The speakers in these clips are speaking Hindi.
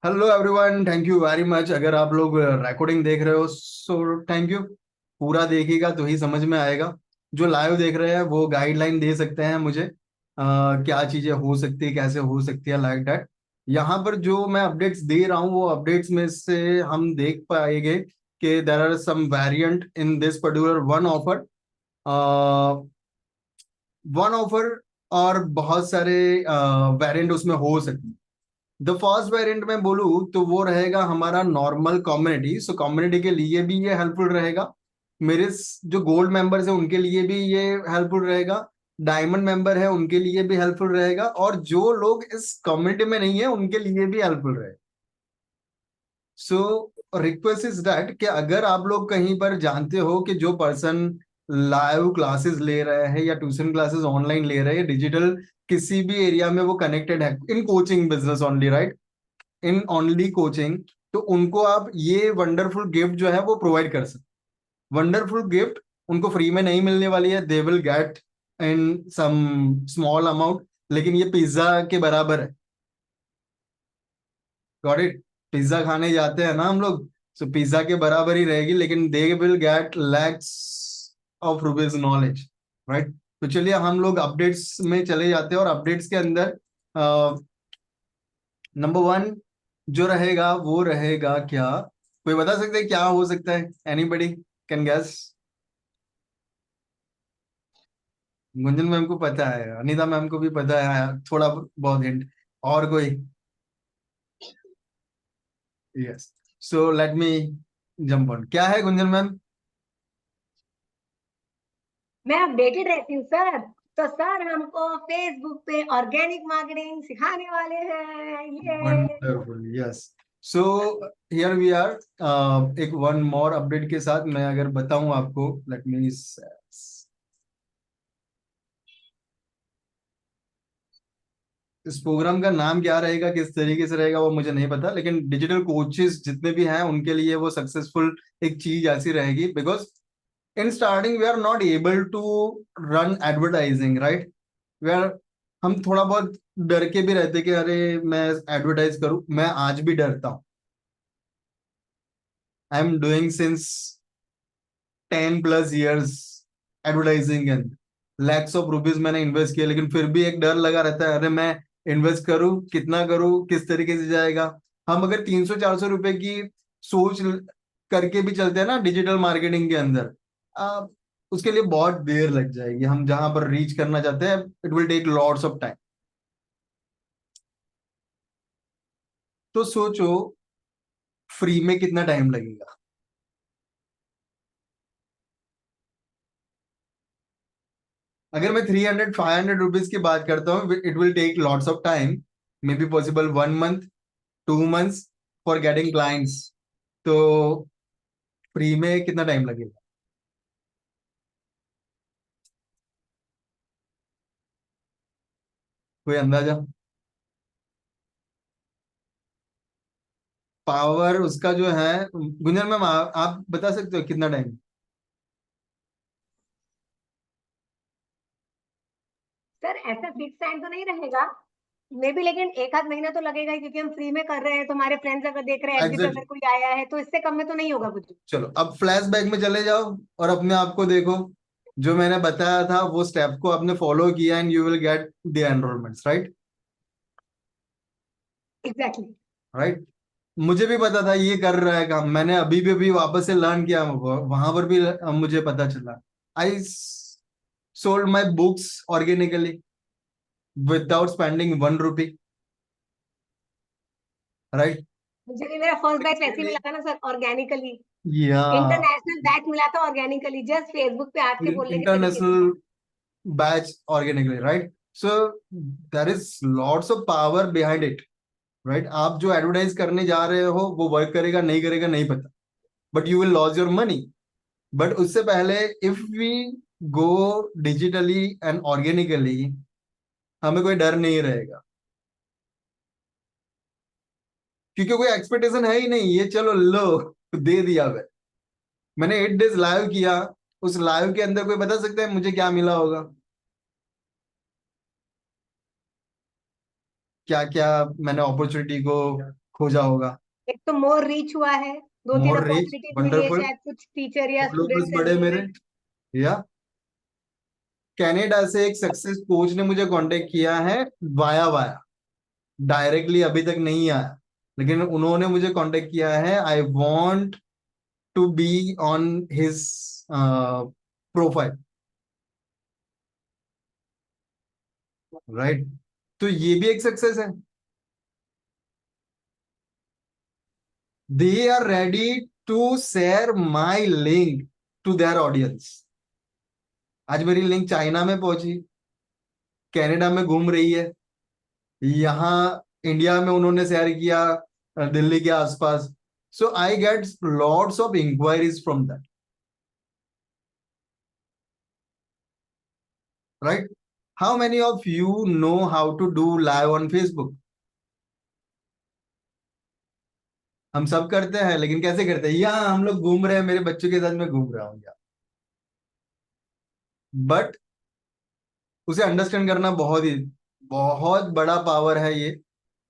Hello everyone, thank you very much. अगर आप लोग रिकॉर्डिंग देख रहे हो सो थैंक यू। पूरा देखिएगा तो ही समझ में आएगा। जो लाइव देख रहे हैं वो गाइडलाइन दे सकते हैं मुझे, क्या चीजें हो सकती है, कैसे हो सकती है, लाइक दैट। यहाँ पर जो मैं अपडेट्स दे रहा हूँ वो अपडेट्स में से हम देख पाएंगे कि there are some variant in this particular one offer और बहुत सारे वेरिएंट उसमें हो सकते हैं। द फर्स्ट वेरिएंट में बोलूँ तो वो रहेगा हमारा नॉर्मल कम्युनिटी। सो कम्युनिटी के लिए भी ये हेल्पफुल रहेगा। मेरे जो गोल्ड मेंबर्स है उनके लिए भी ये हेल्पफुल रहेगा। डायमंड मेंबर है उनके लिए भी हेल्पफुल रहेगा, और जो लोग इस कम्युनिटी में नहीं है उनके लिए भी हेल्पफुल रहेगा। सो रिक्वेस्ट इज दैट कि अगर आप लोग कहीं पर जानते हो कि जो पर्सन लाइव क्लासेस ले रहे हैं या ट्यूशन क्लासेस ऑनलाइन ले रहे हैं डिजिटल, किसी भी एरिया में वो कनेक्टेड है in coaching business only, right, in only coaching, तो उनको आप ये वंडरफुल गिफ्ट जो है वो प्रोवाइड कर सकते। वंडरफुल गिफ्ट उनको फ्री में नहीं मिलने वाली है, they will get in some small amount, लेकिन ये पिज्जा के बराबर है। Got it? पिज्जा खाने जाते हैं ना हम लोग, सो पिज्जा के बराबर ही रहेगी, लेकिन दे will gate lakhs of rupees knowledge, right. तो चलिए हम लोग अपडेट्स में चले जाते हैं, और अपडेट्स के अंदर नंबर वन जो रहेगा वो रहेगा क्या? कोई बता सकते हैं क्या हो सकता है? Anybody can guess? Gunjan ma'am को पता है, अनीता मैम को भी पता है, थोड़ा बहुत हिंट। और कोई? Yes, so let me jump on. क्या है गुंजन मैम? मैं अपडेटेड रहती हूँ सर। तो सर हमको फेसबुक पे ऑर्गेनिक मार्केटिंग सिखाने वाले हैं ये। Wonderful, yes. So here we are, एक वन मोर अपडेट के साथ मैं अगर बताऊं आपको, लेट मी, इस प्रोग्राम का नाम क्या रहेगा, किस तरीके से रहेगा वो मुझे नहीं पता, लेकिन डिजिटल कोचेस जितने भी हैं उनके लिए वो सक्सेसफुल एक चीज ऐसी रहेगी, because in starting we are not able to run advertising, right. We are, हम थोड़ा बहुत डर के भी रहते कि अरे मैं एडवर्टाइज करूं। मैं आज भी डरता हूं। आई am doing since 10+ years advertising and lakhs of rupees मैंने इन्वेस्ट किया, लेकिन फिर भी एक डर लगा रहता है, अरे मैं इन्वेस्ट करूं, कितना करूं, किस तरीके से जाएगा। हम अगर 300-400 रुपए की सोच करके भी चलते हैं ना डिजिटल मार्केटिंग के अंदर, आ, उसके लिए बहुत देर लग जाएगी। हम जहां पर रीच करना चाहते हैं it will take lots of time. तो सोचो फ्री में कितना टाइम लगेगा। अगर मैं 300-500 रुपीज की बात करता हूँ, it will take lots of time, maybe possible 1 month, 2 months for getting clients. तो फ्री में कितना टाइम लगेगा? कोई अंदाजा? पावर उसका जो है, गुंजन मैम आप बता सकते हो कितना टाइम? सर ऐसा फिक्स टाइम तो नहीं रहेगा मे बी, लेकिन एक आध महीना तो लगेगा ही, क्योंकि हम फ्री में कर रहे हैं। तो हमारे फ्रेंड्स अगर देख रहे हैं, एफबी पे एग्जैक्टली। अगर कोई आया है, तो इससे कम में तो नहीं होगा कुछ। चलो अब फ्लैश बैक में चले जाओ और अपने आप को देखो। जो मैंने बताया था वो स्टेप को आपने फॉलो किया and you will get the enrolments, right. Exactly. Right. मुझे भी पता था ये कर रहा है काम, मैंने अभी भी वापस से लर्न किया, वहां पर भी मुझे पता चला। I sold my books organically without spending 1 rupee, right. मुझे भी मेरा फर्स्ट बैच वैसे ही मिला था ना सर, ऑर्गेनिकली। या इंटरनेशनल बैच मिला था ऑर्गेनिकली, जस्ट फेसबुक पे आपके बोलने के तरीके से। International batch organically, right. So there is lots of power behind it, right. आप जो एडवर्टाइज करने जा रहे हो वो वर्क करेगा नहीं करेगा नहीं पता, but you will lose your money. But उससे पहले if we go digitally and organically, हमें कोई डर नहीं रहेगा, क्योंकि कोई एक्सपेक्टेशन है ही नहीं। ये चलो लो दे दिया मैंने 8 days लाइव किया, उस लाइव के अंदर कोई बता सकता है मुझे क्या मिला होगा? क्या क्या मैंने अपॉर्चुनिटी को खोजा होगा। एक तो मोर रीच हुआ है, दो तीन मोर रीच, अपॉर्चुनिटीज मिली है वंडरफुल। शायद कुछ टीचर या फॉलोवर्स स्टूडेंट बढ़े सर्कल मेरे। में। या कनाडा से एक सक्सेस कोच ने मुझे कांटेक्ट किया है, वाया वाया, डायरेक्टली अभी तक नहीं आया, लेकिन उन्होंने मुझे कांटेक्ट किया है। I want to be on his profile, right. तो ये भी एक सक्सेस है। They are ready to share my link to their audience. आज मेरी लिंक चाइना में पहुंची, कनाडा में घूम रही है, यहाँ इंडिया में उन्होंने शेयर किया, दिल्ली के आसपास। So I get lots of inquiries from that, right. How many of you know how to do live on Facebook? हम सब करते हैं, लेकिन कैसे करते हैं? यहाँ हम लोग घूम रहे हैं, मेरे बच्चों के साथ मैं घूम रहा हूँ यहाँ, बट उसे अंडरस्टैंड करना बहुत बड़ा पावर है ये।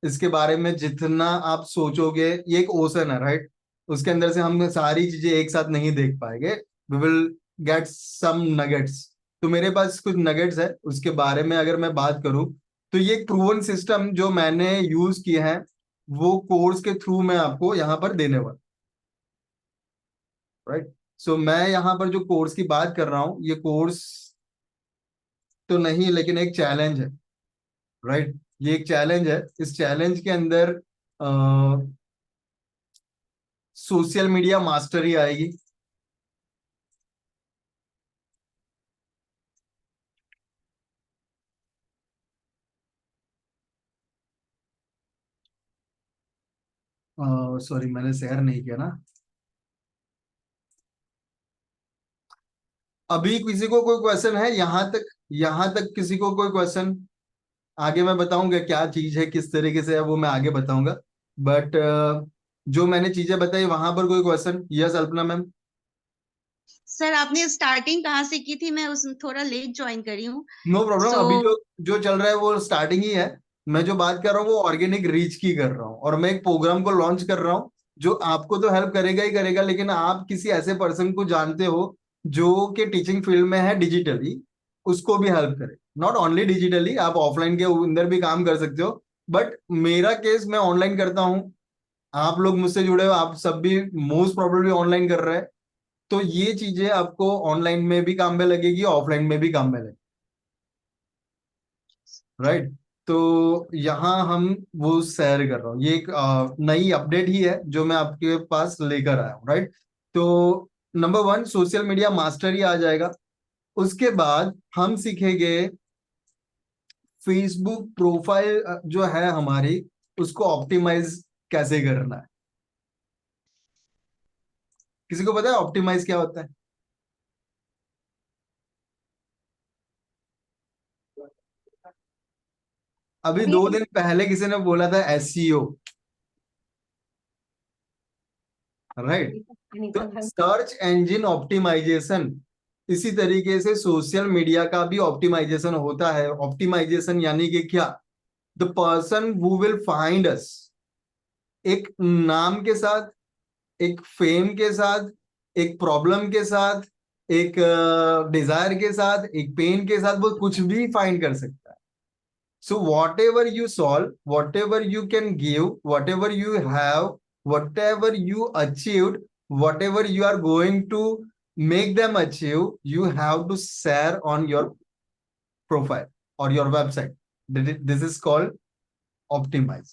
इसके बारे में जितना आप सोचोगे, ये एक ओशन है, राइट। उसके अंदर से हम सारी चीजें एक साथ नहीं देख पाएंगे। We will get some nuggets. तो मेरे पास कुछ नगेट्स है, उसके बारे में अगर मैं बात करूं, तो ये एक प्रूवन सिस्टम जो मैंने यूज किया है, वो कोर्स के थ्रू मैं आपको यहाँ पर देने वाला, राइट। सो मैं यहाँ पर जो कोर्स की बात कर रहा हूँ, ये कोर्स तो नहीं, लेकिन एक चैलेंज है, राइट। ये एक चैलेंज है। इस चैलेंज के अंदर सोशल मीडिया मास्टरी आएगी। सॉरी, मैंने शेयर नहीं किया ना। अभी किसी को कोई क्वेश्चन है यहाँ तक? यहाँ तक किसी को कोई क्वेश्चन? आगे मैं बताऊंगा क्या चीज है, किस तरीके से है, वो मैं आगे बताऊंगा। बट जो मैंने चीजें बताई, वहां पर कोई question? Yes Alpana ma'am. Sir आपने स्टार्टिंग कहाँ से की थी? मैं उस थोड़ा लेट ज्वाइन करी हूँ। No problem. सो अभी जो जो चल रहा है वो स्टार्टिंग ही है। मैं जो बात कर रहा हूँ वो ऑर्गेनिक रीच की कर रहा हूँ, और मैं एक प्रोग्राम को लॉन्च कर रहा हूँ जो आपको तो हेल्प करेगा ही करेगा, लेकिन आप किसी ऐसे पर्सन को जानते हो जो कि टीचिंग फील्ड में है डिजिटली, उसको भी हेल्प करे। नॉट ओनली डिजिटली, आप ऑफलाइन के अंदर भी काम कर सकते हो, बट मेरा केस मैं ऑनलाइन करता हूँ। आप लोग मुझसे जुड़े हो, आप सब भी मोस्ट प्रोबेबली ऑनलाइन कर रहे हैं। तो ये चीजें आपको ऑनलाइन में भी काम में लगेगी, ऑफलाइन में भी काम में लगेगी, राइट। तो यहाँ हम वो शेयर कर रहा हूँ, ये एक नई अपडेट ही है जो मैं आपके पास लेकर आया हूँ, राइट। तो number one, social media mastery आ जाएगा। उसके बाद हम सीखेंगे फेसबुक प्रोफाइल जो है हमारी, उसको ऑप्टिमाइज कैसे करना है। किसी को पता है ऑप्टिमाइज क्या होता है? अभी अभी 2 दिन पहले किसी ने बोला था एसईओ, राइट। तो Anita ma'am. Search engine optimisation, इसी तरीके से सोशल मीडिया का भी ऑप्टिमाइजेशन होता है। ऑप्टिमाइजेशन यानी कि क्या? The person who will find us, एक नाम के साथ, एक फेम के साथ, एक प्रॉब्लम के साथ, एक डिजायर के साथ, एक पेन के साथ, वो कुछ भी फाइंड कर सकता है। So whatever you solve, whatever you can give, whatever you have, whatever you achieved, whatever you are going to make them achieve, you have to share on your profile or your website. This is called optimize.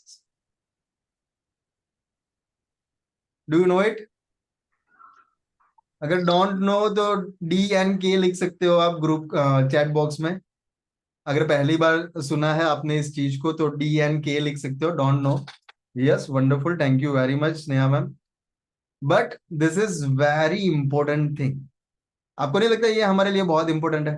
Do you know it? अगर डोंट नो तो DNK लिख सकते हो आप ग्रुप चैट बॉक्स में। अगर पहली बार सुना है आपने इस चीज को तो DNK लिख सकते हो, don't know. Yes, wonderful, thank you very much Sneha ma'am. But this is very important thing. आपको नहीं लगता ये हमारे लिए बहुत इंपॉर्टेंट है?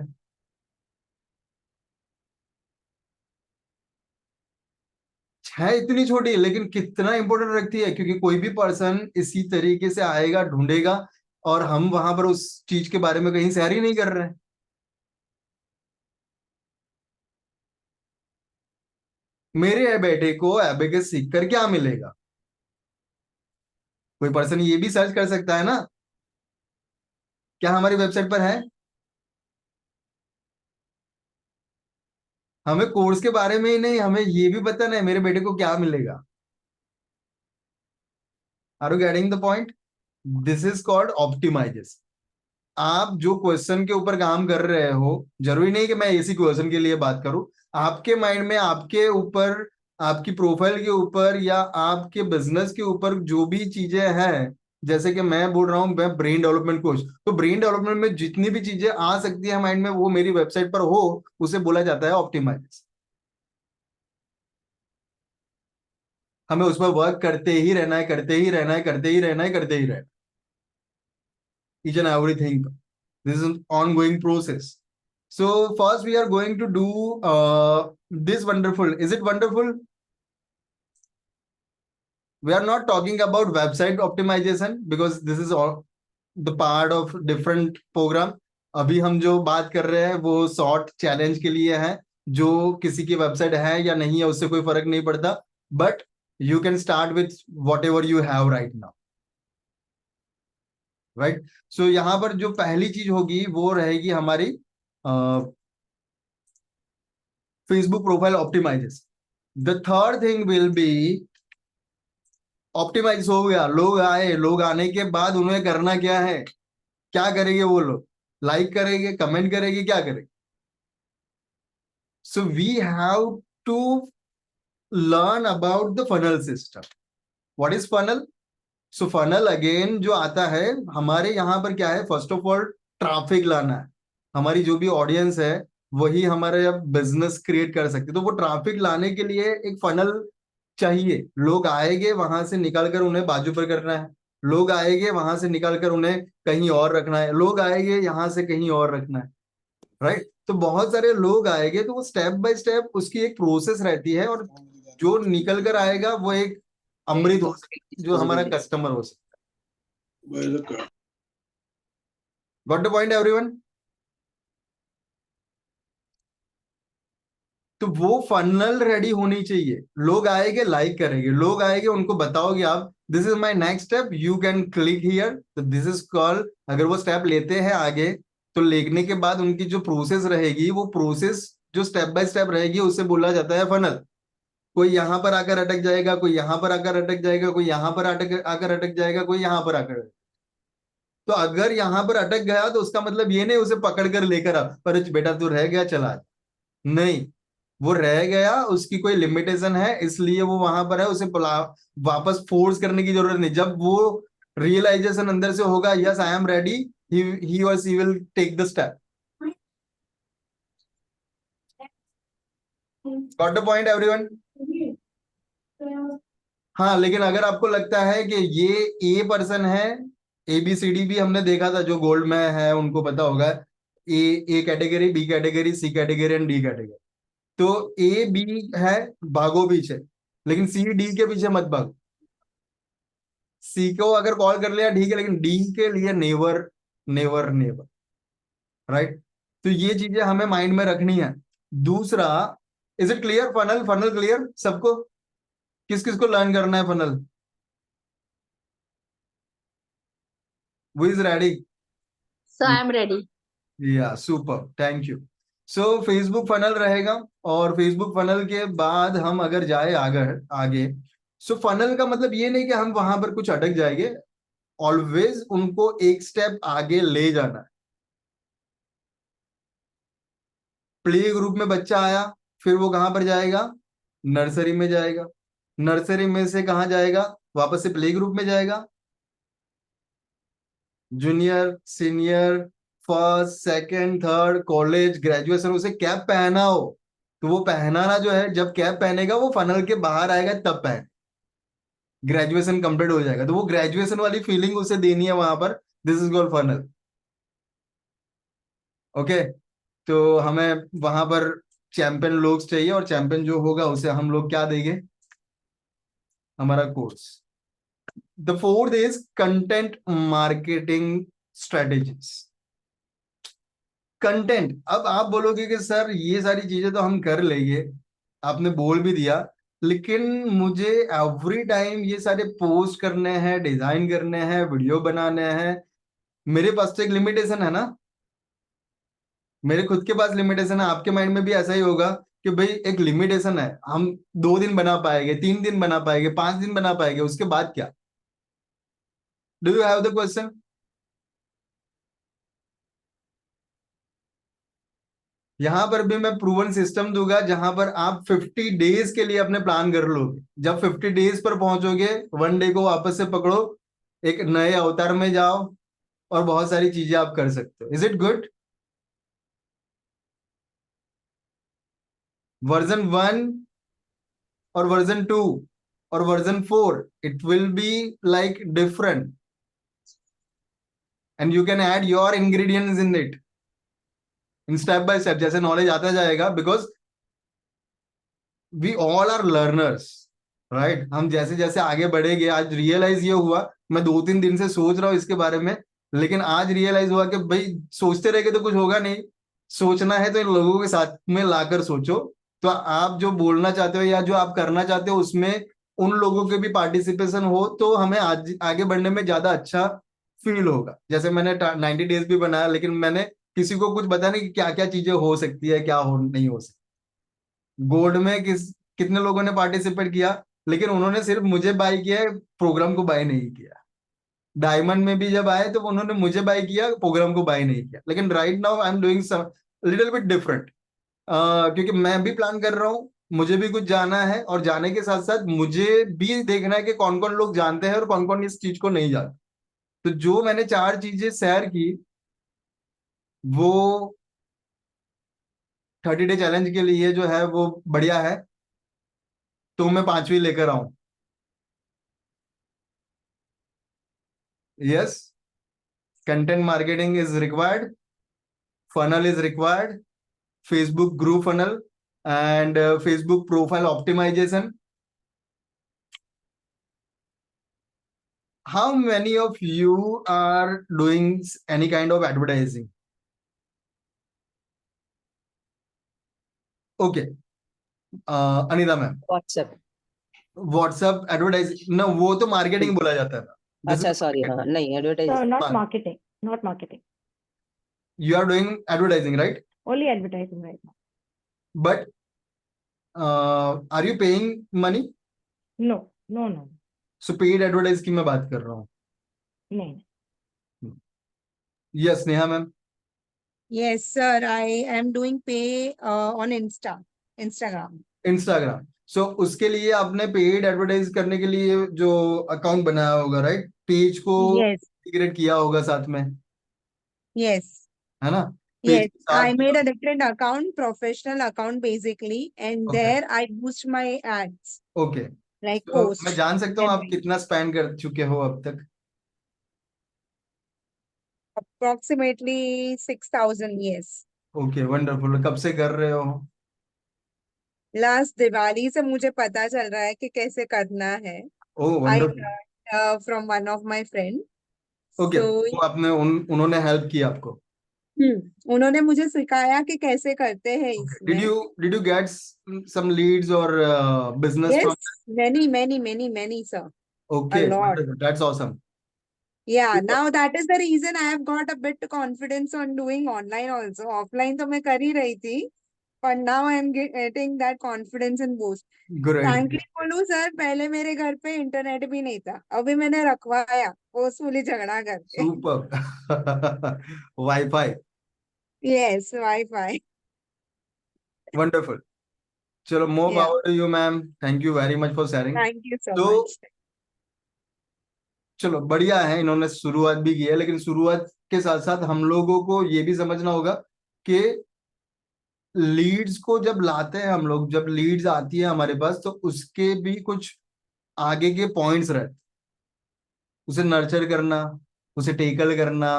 है इतनी छोटी, लेकिन कितना इंपॉर्टेंट रखती है, क्योंकि कोई भी पर्सन इसी तरीके से आएगा, ढूंढेगा, और हम वहां पर उस चीज के बारे में कहीं शेयर ही नहीं कर रहे हैं। मेरे बेटे को एबेकस सीख कर क्या मिलेगा? कोई पर्सन ये भी सर्च कर सकता है ना, क्या हमारी वेबसाइट पर है? हमें कोर्स के बारे में ही नहीं, हमें ये भी बताना है मेरे बेटे को क्या मिलेगा। Are you getting the point? This is called optimisation. आप जो क्वेश्चन के ऊपर काम कर रहे हो, जरूरी नहीं कि मैं इसी क्वेश्चन के लिए बात करूं, आपके माइंड में, आपके ऊपर, आपकी प्रोफाइल के ऊपर या आपके बिजनेस के ऊपर जो भी चीजें हैं, जैसे कि मैं बोल रहा हूं मैं ब्रेन डेवलपमेंट कोच, तो ब्रेन डेवलपमेंट में जितनी भी चीजें आ सकती है माइंड में, वो मेरी वेबसाइट पर हो, उसे बोला जाता है ऑप्टिमाइजेशन। हमें उस पर वर्क करते ही रहना है, करते ही रहना है, करते ही रहना है, करते ही रहना, each and everything. This is an ongoing process. So first we are going to do this wonderful. Is it wonderful? We are not talking about website optimization because this is all the part of different program. अभी हम जो बात कर रहे हैं वो शॉर्ट चैलेंज के लिए है, जो किसी की वेबसाइट है या नहीं है उससे कोई फर्क नहीं पड़ता, but you can start with whatever you have right now, right? So यहां पर जो पहली चीज होगी वो रहेगी हमारी Facebook profile optimization. The third thing will be optimize हो गया, लोग आए, लोग आने के बाद उन्हें करना क्या है, क्या करेंगे वो लोग? लाइक करेंगे, कमेंट करेंगे, क्या करेंगे? So we have to learn about the funnel system. What is funnel? So funnel again जो आता है हमारे यहाँ पर क्या है, फर्स्ट ऑफ ऑल ट्रैफिक लाना है। हमारी जो भी ऑडियंस है वही हमारे बिजनेस क्रिएट कर सकते, तो वो ट्रैफिक लाने के लिए एक फनल चाहिए। लोग आएंगे, वहां से निकलकर उन्हें बाजू पर करना है, लोग आएंगे वहां से निकलकर उन्हें कहीं और रखना है, लोग आएंगे यहाँ से कहीं और रखना है, राइट? तो बहुत सारे लोग आएंगे, तो वो स्टेप बाय स्टेप उसकी एक प्रोसेस रहती है, और जो निकल कर आएगा वो एक अमृत हो सकता है, जो हमारा कस्टमर हो सकता है। Got the point everyone? तो वो फनल रेडी होनी चाहिए। लोग आएंगे, लाइक करेंगे, लोग आएंगे, उनको बताओगे आप this is my next step, you can click here, तो दिस इज कॉल्ड। अगर वो स्टेप लेते हैं आगे, तो लेने के बाद उनकी जो प्रोसेस रहेगी, वो प्रोसेस जो स्टेप बाय स्टेप रहेगी उसे बोला जाता है फनल। कोई यहां पर आकर अटक जाएगा, कोई यहां पर आकर अटक जाएगा, कोई यहां पर अटक आकर अटक जाएगा, कोई यहां पर आकर। तो अगर यहां पर अटक गया तो उसका मतलब ये नहीं उसे पकड़ कर लेकर आ, पर बेटा तू रह गया चला, नहीं। वो रह गया, उसकी कोई लिमिटेशन है, इसलिए वो वहां पर है, उसे वापस फोर्स करने की जरूरत नहीं। जब वो रियलाइजेशन अंदर से होगा, yes I am ready, he और she will take the step. Got the point everyone? हाँ, लेकिन अगर आपको लगता है कि ये ए पर्सन है, ए बी सी डी भी हमने देखा था, जो गोल्ड में है उनको पता होगा, A category, B category, C category and D category. तो ए बी है, भागो पीछे, लेकिन सी डी के पीछे मत भागो। सी को अगर कॉल कर लिया ठीक है, लेकिन डी के लिए नेवर, नेवर, नेवर, राइट? तो ये चीजें हमें माइंड में रखनी है। दूसरा, is it clear? Funnel, funnel clear सबको? किस किस को लर्न करना है funnel? Who is ready? So I am ready. या super, thank you. So Facebook funnel रहेगा, और फेसबुक फनल के बाद हम अगर जाए आगे आगे, सो फनल का मतलब ये नहीं कि हम वहां पर कुछ अटक जाएंगे, ऑलवेज उनको एक स्टेप आगे ले जाना है। प्ले ग्रुप में बच्चा आया, फिर वो कहां पर जाएगा? नर्सरी में जाएगा, नर्सरी में से कहां जाएगा? वापस से प्ले ग्रुप में जाएगा, junior, senior, first, second, third, college, graduation. उसे कैप पहना हो, तो वो पहनाना जो है, जब कैप पहनेगा वो फनल के बाहर आएगा तब पहन, ग्रेजुएशन कंप्लीट हो जाएगा, तो वो ग्रेजुएशन वाली फीलिंग उसे देनी है वहां पर। This is called funnel. Okay, तो हमें वहां पर चैंपियन लोग चाहिए, और चैंपियन जो होगा उसे हम लोग क्या देंगे? हमारा course. The fourth is content marketing strategies. Content, अब आप बोलोगे कि सर ये सारी चीजें तो हम कर लेंगे, आपने बोल भी दिया, लेकिन मुझे एवरी टाइम ये सारे पोस्ट करने हैं, डिजाइन करने हैं, वीडियो बनाने हैं। मेरे पास तो एक लिमिटेशन है ना, मेरे खुद के पास लिमिटेशन है। आपके माइंड में भी ऐसा ही होगा कि भाई एक लिमिटेशन है, हम 2 दिन बना पाएंगे, 3 दिन बना पाएंगे, 5 दिन बना पाएंगे, उसके बाद क्या? Do you have the question? यहां पर भी मैं प्रूवन सिस्टम दूंगा, जहां पर आप 50 डेज के लिए अपने प्लान कर लोगे। जब 50 डेज पर पहुंचोगे, 1 डे को वापस से पकड़ो, एक नए अवतार में जाओ, और बहुत सारी चीजें आप कर सकते हो। Is it good? वर्जन 1 और वर्जन 2 और version 4, it will be like different, and you can add your ingredients in it in step by step, जैसे नॉलेज आता जाएगा। Because we all are learners, right? हम जैसे जैसे आगे बढ़ेंगे, आज रियलाइज ये हुआ, मैं 2-3 दिन से सोच रहा हूँ इसके बारे में, लेकिन आज रियलाइज हुआ कि भाई सोचते रह के तो कुछ होगा नहीं, सोचना है तो इन लोगों के साथ में लाकर सोचो। तो आप जो बोलना चाहते हो या जो आप करना चाहते हो, उसमें उन लोगों के भी पार्टिसिपेशन हो, तो हमें आज आगे बढ़ने में ज्यादा अच्छा फील होगा। जैसे मैंने 90 डेज भी बनाया, लेकिन मैंने किसी को कुछ बताया नहीं कि क्या क्या चीजें हो सकती है, क्या हो नहीं हो सकती। गोल्ड में कितने लोगों ने पार्टिसिपेट किया, लेकिन उन्होंने सिर्फ मुझे बाय किया है, प्रोग्राम को बाय नहीं किया। डायमंड में भी जब आए तो उन्होंने मुझे बाय किया, प्रोग्राम को बाय नहीं किया। लेकिन right now I am doing some little bit different, क्योंकि मैं भी प्लान कर रहा हूँ, मुझे भी कुछ जाना है, और जाने के साथ साथ मुझे भी देखना है कि कौन कौन लोग जानते हैं और कौन कौन इस चीज को नहीं जानते। तो जो मैंने 4 चीजें शेयर की, वो 30 डे चैलेंज के लिए जो है वो बढ़िया है। तो मैं 5वीं लेकर आऊं? Yes, content marketing is required, funnel is required, Facebook grew funnel, and Facebook profile optimization. How many of you are doing any kind of advertising? Okay, Anita ma'am, WhatsApp. WhatsApp advertising ना, वो तो मार्केटिंग बोला जाता है ना। दिस अच्छा इज सॉरी, हाँ नहीं advertise. Not marketing, not marketing. You are doing advertising, right? Only advertising right now. But are you paying money? No, no, no, so paid advertise की मैं बात कर रहा हूँ। no. Yes Neha ma'am. Yes, sir. I am doing pay on Instagram. Instagram, so उसके लिए आपने पेड एडवर्टाइज करने के लिए जो अकाउंट बनाया होगा, राइट? पेज को Yes, इंटीग्रेट किया होगा साथ में, yes, है ना? Page yes. के साथ I made a different account, professional account basically, and okay there I boost my ads okay. like तो मैं post जान सकता हूँ and आप कितना स्पेंड कर चुके हो अब तक? approximately 6,000. Yes. Okay, wonderful. कब से कर रहे हो? Last दिवाली से मुझे पता चल रहा है कि कैसे करना है. ओह I wonderful. learned from one of my friend. Okay, So तो आपने उन्होंने हेल्प की आपको? उन्होंने मुझे सिखाया कि कैसे करते हैं डिड इसमें. You did you get some leads और business from? Yes, many, sir. A okay lot. Wonderful, that's awesome. Yeah, now that is the reason I have got a bit confidence on doing online also. Offline तो मैं कर ही रही थी, but now I am getting that confidence in boost. Great. Frankly बोलूं सर, पहले मेरे घर पे इंटरनेट भी नहीं था, अभी मैंने रखवाया फोर्सफुली झगड़ा करके. Super. Wifi. Yes, Wi-Fi. Wonderful. चलो, more Yeah, power to you ma'am, thank you very much for sharing. thank you so तो much. चलो, बढ़िया है, इन्होंने शुरुआत भी की है, लेकिन शुरुआत के साथ साथ हम लोगों को ये भी समझना होगा कि लीड्स को जब लाते हैं हम लोग, जब लीड्स आती है हमारे पास, तो उसके भी कुछ आगे के पॉइंट्स रहते, उसे नर्चर करना, उसे टेकल करना,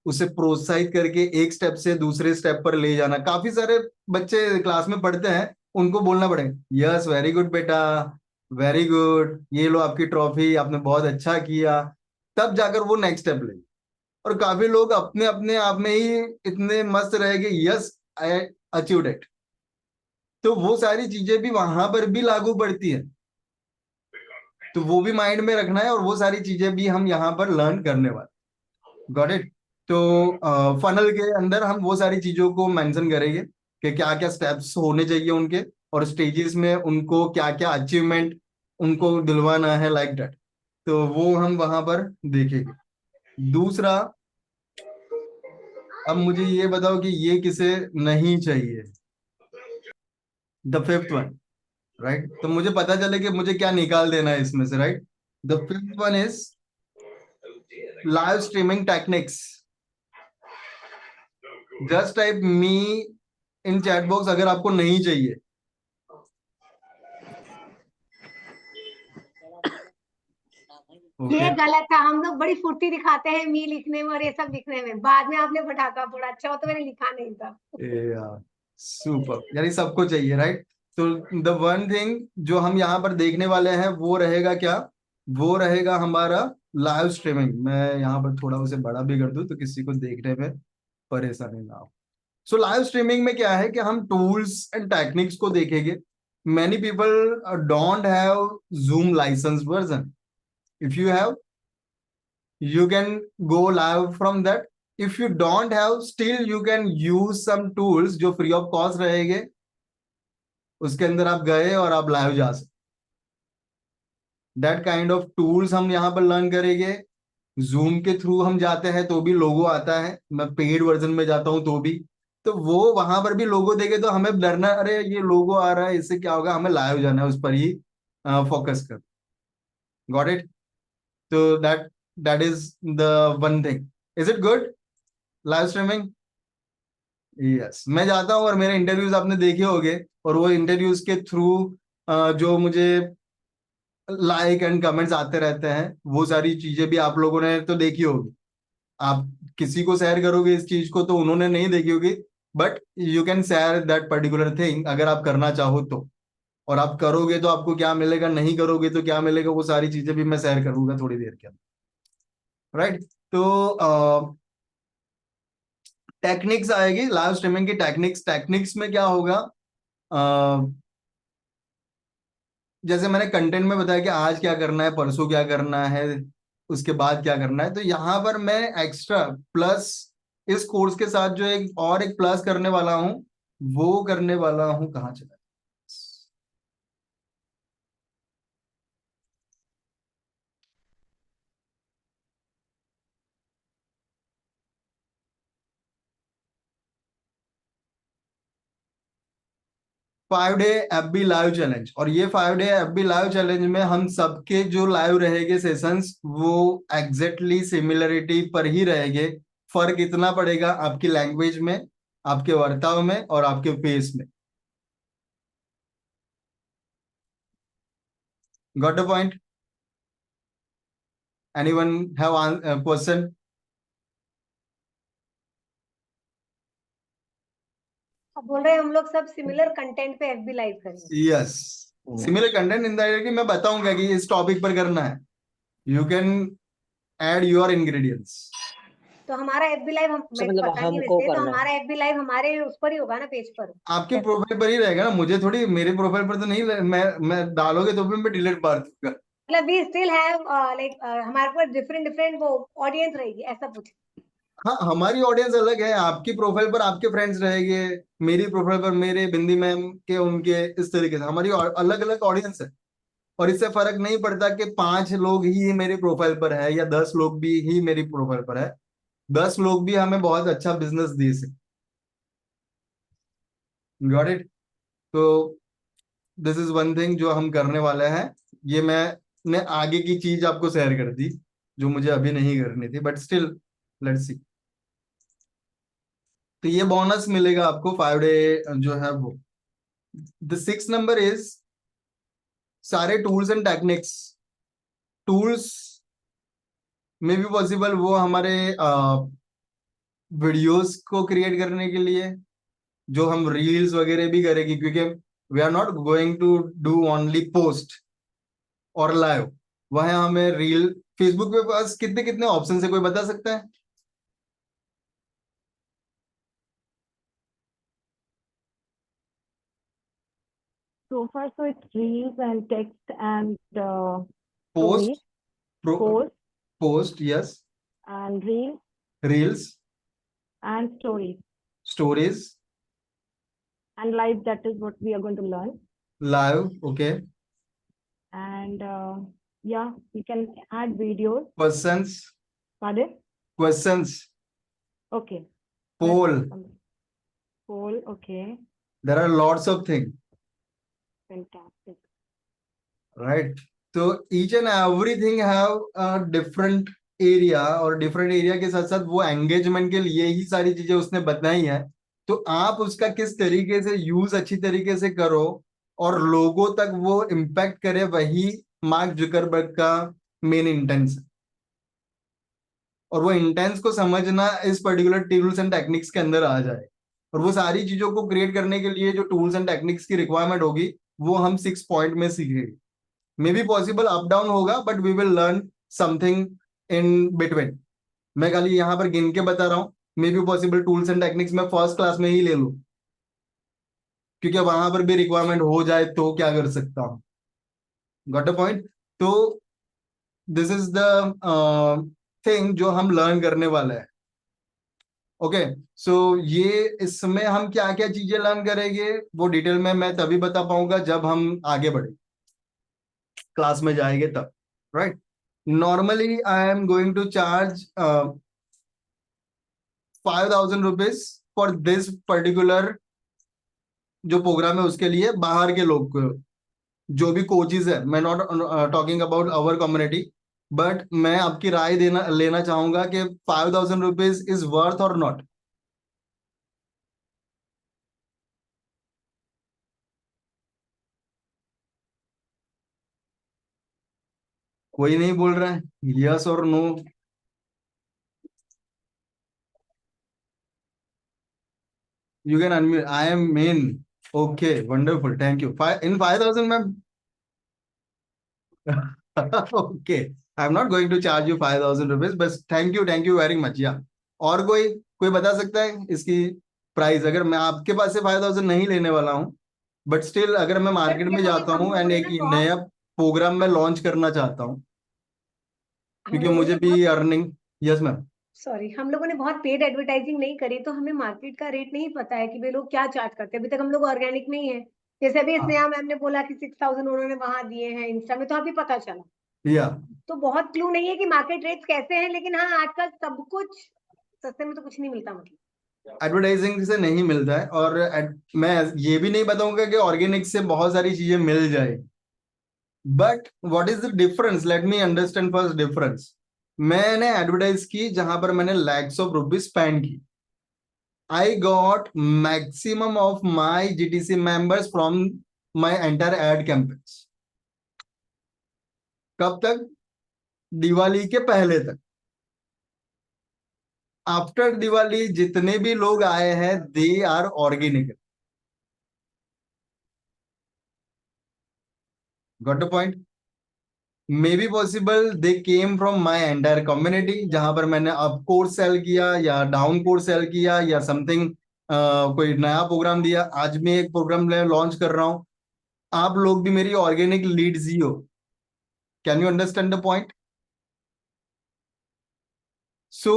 उसे प्रोत्साहित करके एक स्टेप से दूसरे स्टेप पर ले जाना। काफी सारे बच्चे क्लास में पढ़ते हैं, उनको बोलना पड़ेगा यस वेरी गुड बेटा, वेरी गुड, ये लो आपकी ट्रॉफी, आपने बहुत अच्छा किया, तब जाकर वो नेक्स्ट स्टेप ले। और काफी लोग अपने अपने आप में ही इतने मस्त रह गए, यस आई अचीव्ड इट। तो वो सारी चीजें भी वहां पर भी लागू पड़ती है। तो वो भी माइंड में रखना है और वो सारी चीजें भी हम यहाँ पर लर्न करने वाले। Got it. तो फनल के अंदर हम वो सारी चीजों को मेंशन करेंगे कि क्या क्या स्टेप्स होने चाहिए उनके, और स्टेजेस में उनको क्या क्या अचीवमेंट उनको दिलवाना है, लाइक दैट। तो वो हम वहां पर देखेंगे। दूसरा, अब मुझे ये बताओ कि ये किसे नहीं चाहिए, द फिफ्थ वन, राइट। तो मुझे पता चले कि मुझे क्या निकाल देना है इसमें से, right. The fifth one is live streaming techniques. Just type me in chat box अगर आपको नहीं चाहिए। ये ओके। गलत था, हम लोग बड़ी फुर्ती दिखाते हैं मी लिखने में और ये सब लिखने में, बाद में आपने पटाखा फोड़ा, अच्छा हो तो मैंने लिखा नहीं था। यार सुपर, यानी सबको चाहिए, राइट। तो द वन थिंग जो हम यहाँ पर देखने वाले हैं वो रहेगा क्या, वो रहेगा हमारा लाइव स्ट्रीमिंग। मैं यहाँ पर थोड़ा उसे बड़ा भी कर दूं तो किसी को देखने में परेशानी ना हो। सो लाइव स्ट्रीमिंग में क्या है कि हम टूल्स एंड टेक्निक्स को देखेंगे। Many people don't have Zoom licence version. If you have, you can go live from that. If you don't have, still you can use some tools जो free of cost रहेंगे, उसके अंदर आप गए और आप लाइव जा सकते। दैट काइंड ऑफ टूल्स हम यहाँ पर लर्न करेंगे। जूम के थ्रू हम जाते हैं तो भी लोगो आता है, मैं पेड वर्जन में जाता हूँ तो भी, तो वो वहां पर भी लोगो देखे तो हमें डरना, अरे ये लोगो आ रहा है इससे क्या होगा, हमें लाइव जाना है, उस पर ही फोकस कर। Got it. तो that is the one thing. Is it good live streaming? Yes, मैं जाता हूँ और मेरे इंटरव्यूज आपने देखे होंगे, और वो इंटरव्यूज के थ्रू जो मुझे लाइक एंड कमेंट्स आते रहते हैं, वो सारी चीजें भी आप लोगों ने तो देखी होगी। आप किसी को शेयर करोगे इस चीज को तो उन्होंने नहीं देखी होगी, but you can share that particular thing अगर आप करना चाहो तो। और आप करोगे तो आपको क्या मिलेगा, नहीं करोगे तो क्या मिलेगा, वो सारी चीजें भी मैं शेयर करूंगा थोड़ी देर के अंदर, राइट। तो टेक्निक्स आएगी लाइव स्ट्रीमिंग की। टेक्निक्स टेक्निक्स में क्या होगा, जैसे मैंने कंटेंट में बताया कि आज क्या करना है, परसों क्या करना है, उसके बाद क्या करना है, तो यहां पर मैं एक्स्ट्रा प्लस इस कोर्स के साथ जो एक और एक प्लस करने वाला हूं, वो करने वाला हूं, कहाँ चला 5 डे FB लाइव चैलेंज। और ये 5 डे FB लाइव चैलेंज में हम सबके जो लाइव रहेंगे सेशंस, वो एग्जैक्टली सिमिलरिटी पर ही रहेंगे। फर्क इतना पड़ेगा आपकी लैंग्वेज में, आपके वर्ताव में और आपके फेस में। Got a point? Anyone have question? अब बोल रहे हैं हम लोग सब सिमिलर कंटेंट पे एफबी लाइव करेंगे। Yes, similar content in the मैं बताऊंगा कि इस टॉपिक पर करना है। You can add your ingredients. तो हमारा एफबी लाइव हम तो मैं मतलब पता नहीं हमको वैसे, तो करना है। हमारा एफबी लाइव हमारे उस पर ही होगा ना, पेज पर। आपके प्रोफाइल पर ही रहेगा ना, मुझे थोड़ी, मेरे प्रोफाइल पर तो नहीं, मैं डालोगे तो भी मैं डिलीट मार दूंगा। मतलब वी स्टिल हैव लाइक हमारे पास डिफरेंट डिफरेंट वो ऑडियंस रहेगी, ऐसा कुछ। हाँ, हमारी ऑडियंस अलग है, आपकी प्रोफाइल पर आपके फ्रेंड्स रहेंगे, मेरी प्रोफाइल पर मेरे बिंदी मैम के उनके, इस तरीके से हमारी अलग अलग ऑडियंस है। और इससे फर्क नहीं पड़ता कि 5 लोग ही मेरी प्रोफाइल पर है या 10 लोग भी ही मेरी प्रोफाइल पर है। 10 लोग भी हमें बहुत अच्छा बिजनेस दे सकते। Got it. तो दिस इज वन थिंग जो हम करने वाले हैं। ये मैंने आगे की चीज आपको शेयर कर दी जो मुझे अभी नहीं करनी थी, बट स्टिल लेट्स सी। तो ये बोनस मिलेगा आपको 5 डे जो है वो। द 6 नंबर इज सारे टूल्स एंड टेक्निक्स। टूल्स में भी पॉसिबल वो हमारे वीडियोस को क्रिएट करने के लिए, जो हम रील्स वगैरह भी करेंगे, क्योंकि we are not going to do only post और लाइव। वह हमें रील, फेसबुक पे पास कितने कितने ऑप्शन है, कोई बता सकता है? So far, so it's reels and text and post, post post, yes, and reels reels, and stories stories, and live. That is what we are going to learn. Live, okay, And yeah, we can add videos. Questions, Pardon? Questions, Okay. Poll, Poll. Okay. There are lots of thing, Fantastic. Right? तो each and everything have a different area, और डिफरेंट एरिया के साथ साथ वो एंगेजमेंट के लिए ही सारी चीजें उसने बताई हैं। तो आप उसका किस तरीके से यूज अच्छी तरीके से करो और लोगों तक वो इम्पैक्ट करे, वही मार्क जुकरबर्ग का मेन इंटेंस है। और वो इंटेंस को समझना इस पर्टिकुलर टूल्स एंड टेक्निक्स के अंदर आ जाए, और वो सारी चीजों को क्रिएट करने के लिए जो टूल्स एंड टेक्निक्स की रिक्वायरमेंट होगी वो हम 6 पॉइंट में सीखेंगे। Maybe possible up down होगा, but we will learn something in between. मैं खाली यहाँ पर गिन के बता रहा हूँ, maybe possible tools and techniques में फर्स्ट क्लास में ही ले लूं, क्योंकि वहां पर भी रिक्वायरमेंट हो जाए तो क्या कर सकता हूँ। Got a point? तो दिस इज द थिंग जो हम लर्न करने वाले हैं। ओके, सो ये इसमें हम क्या क्या चीजें लर्न करेंगे वो डिटेल में मैं तभी बता पाऊंगा जब हम आगे बढ़े, क्लास में जाएंगे तब, right? Normally I am going to charge 5,000 rupees for this particular जो प्रोग्राम है उसके लिए। बाहर के लोग को, जो भी कोचेज है, मैं not talking about our community, but मैं आपकी राय देना लेना चाहूंगा कि 5,000 रुपीज इज वर्थ और नॉट। कोई नहीं बोल रहा है यस और no. You can unmute, I am men. Okay, wonderful, thank you. इन 5,000 में okay, I am not going to charge you 5,000 rupees, बस थैंक यू वेरी मच। या और कोई बता सकता है इसकी प्राइस? अगर मैं आपके पास से 5,000 नहीं लेने वाला हूँ, बट स्टिल अगर मैं मार्केट में देखो, जाता हम हूँ लोगों एंड ने एक ना बहुत नया प्रोग्राम में लॉन्च करना चाहता हूँ, हम क्योंकि लोगों मुझे ने भी अर्निंग। Yes ma'am. सॉरी, हम लोगों ने बहुत पेड एडवर्टाइजिंग नहीं करी, तो हमें मार्केट का रेट नहीं पता है कि वे लोग क्या चार्ज करते हैं। अभी तक हम लोग ऑर्गेनिक में ही है। जैसे अभी स्नेहा मैम ने बोला कि 6,000 उन्होंने वहां दिए हैं इंस्टा में, तो अभी पता चला। या तो बहुत क्लू नहीं है कि मार्केट रेट्स कैसे हैं, लेकिन हाँ, आजकल सब कुछ सस्ते में तो कुछ नहीं मिलता, मतलब। एडवर्टाइजिंग से नहीं मिलता है, और मैं ये भी नहीं बताऊंगा कि ऑर्गेनिक से बहुत सारी चीजें मिल जाए, but what is the difference? Let me understand first difference. मैंने एडवर्टाइज की जहां पर मैंने लैक्स ऑफ रुपीज स्पेंड की, I got maximum of my GTC members from my entire ad campaigns. कब तक? दिवाली के पहले तक। आफ्टर दिवाली जितने भी लोग आए हैं they are organic. Got a point? Maybe possible they came from my entire community, जहां पर मैंने अप कोर्स सेल किया या डाउन कोर्स सेल किया या समथिंग, कोई नया प्रोग्राम दिया। आज मैं एक प्रोग्राम लॉन्च कर रहा हूं, आप लोग भी मेरी ऑर्गेनिक लीड्स ही हो। Can you understand the point? So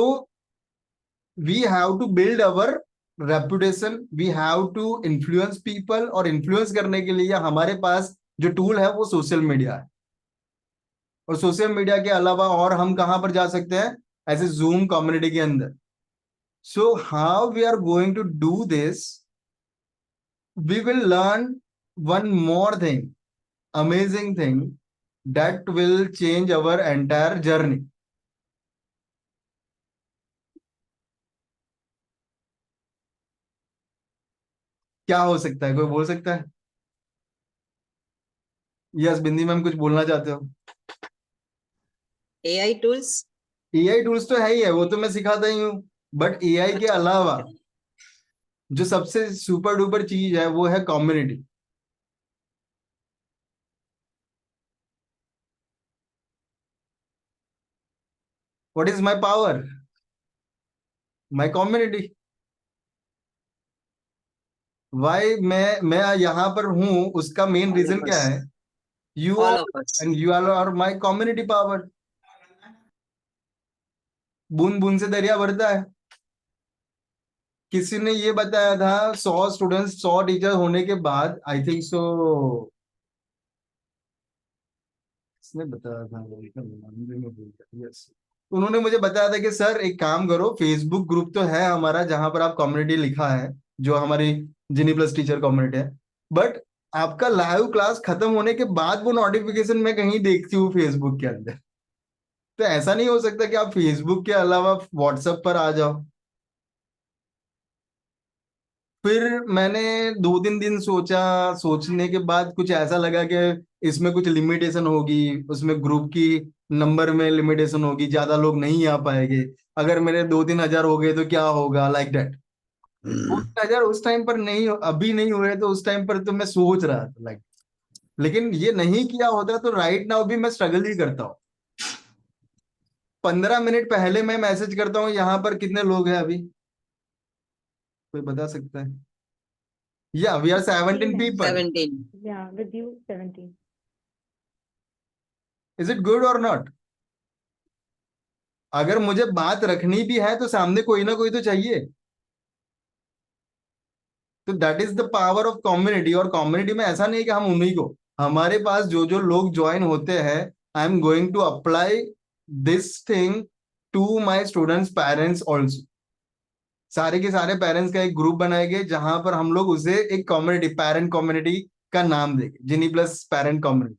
we have to build our reputation, we have to influence people, और इन्फ्लुएंस करने के लिए हमारे पास जो टूल है वो सोशल मीडिया है। और सोशल मीडिया के अलावा और हम कहां पर जा सकते हैं? ऐसे जूम कम्युनिटी के अंदर। So how we are going to do this? We will learn one more thing, amazing thing, that will change our entire journey. क्या हो सकता है? कोई बोल सकता है? यस, बिंदी मैम कुछ बोलना चाहते हो? AI tools. एआई टूल्स तो है ही है, वो तो मैं सिखाता ही हूँ, बट एआई के अलावा जो सबसे सुपर डुपर चीज है वो है community. What is my power? My community. Why मैं यहाँ पर हूं, उसका मेन रीजन क्या है? You All all of us. and you all are my community power. बूंद बूंद से दरिया भरता है। किसी ने ये बताया था 100 स्टूडेंट्स 100 टीचर होने के बाद, आई थिंक सो, किसने बताया था, यस, उन्होंने मुझे बताया था कि सर एक काम करो, फेसबुक ग्रुप तो है हमारा जहां पर आप कम्युनिटी लिखा है, जो हमारी जिनी प्लस टीचर कम्युनिटी है, बट आपका लाइव क्लास खत्म होने के बाद वो नोटिफिकेशन मैं कहीं देखती हूँ फेसबुक के अंदर। तो ऐसा नहीं हो सकता कि आप फेसबुक के अलावा व्हाट्सएप पर आ जाओ? फिर मैंने 2-3 दिन सोचा, सोचने के बाद कुछ ऐसा लगा कि इसमें कुछ लिमिटेशन होगी, उसमें ग्रुप की नंबर में लिमिटेशन होगी, ज्यादा लोग नहीं आ पाएंगे, अगर मेरे 2-3 हजार हो गए तो क्या होगा, लाइक दैट। 2-3 हजार उस टाइम पर नहीं, अभी नहीं हुए, तो उस टाइम पर तो मैं सोच रहा था लाइक, लेकिन ये नहीं किया होता तो राइट नाउ भी मैं स्ट्रगल ही करता हूँ। 15 मिनट पहले मैं मैसेज करता हूँ यहाँ पर कितने लोग हैं अभी, कोई बता सकता है? या we are 17 people. 17. Yeah, with you 17. Is it good और नॉट? अगर मुझे बात रखनी भी है तो सामने कोई ना कोई तो चाहिए। तो that is the power of community. और कम्युनिटी में ऐसा नहीं कि हम उन्हीं को, हमारे पास जो जो लोग ज्वाइन होते हैं, I am going to apply this thing to my students parents also. सारे के सारे पेरेंट्स का एक ग्रुप बनाएंगे जहां पर हम लोग उसे एक कम्युनिटी, पेरेंट कम्युनिटी का नाम देंगे, जिनी plus parent community.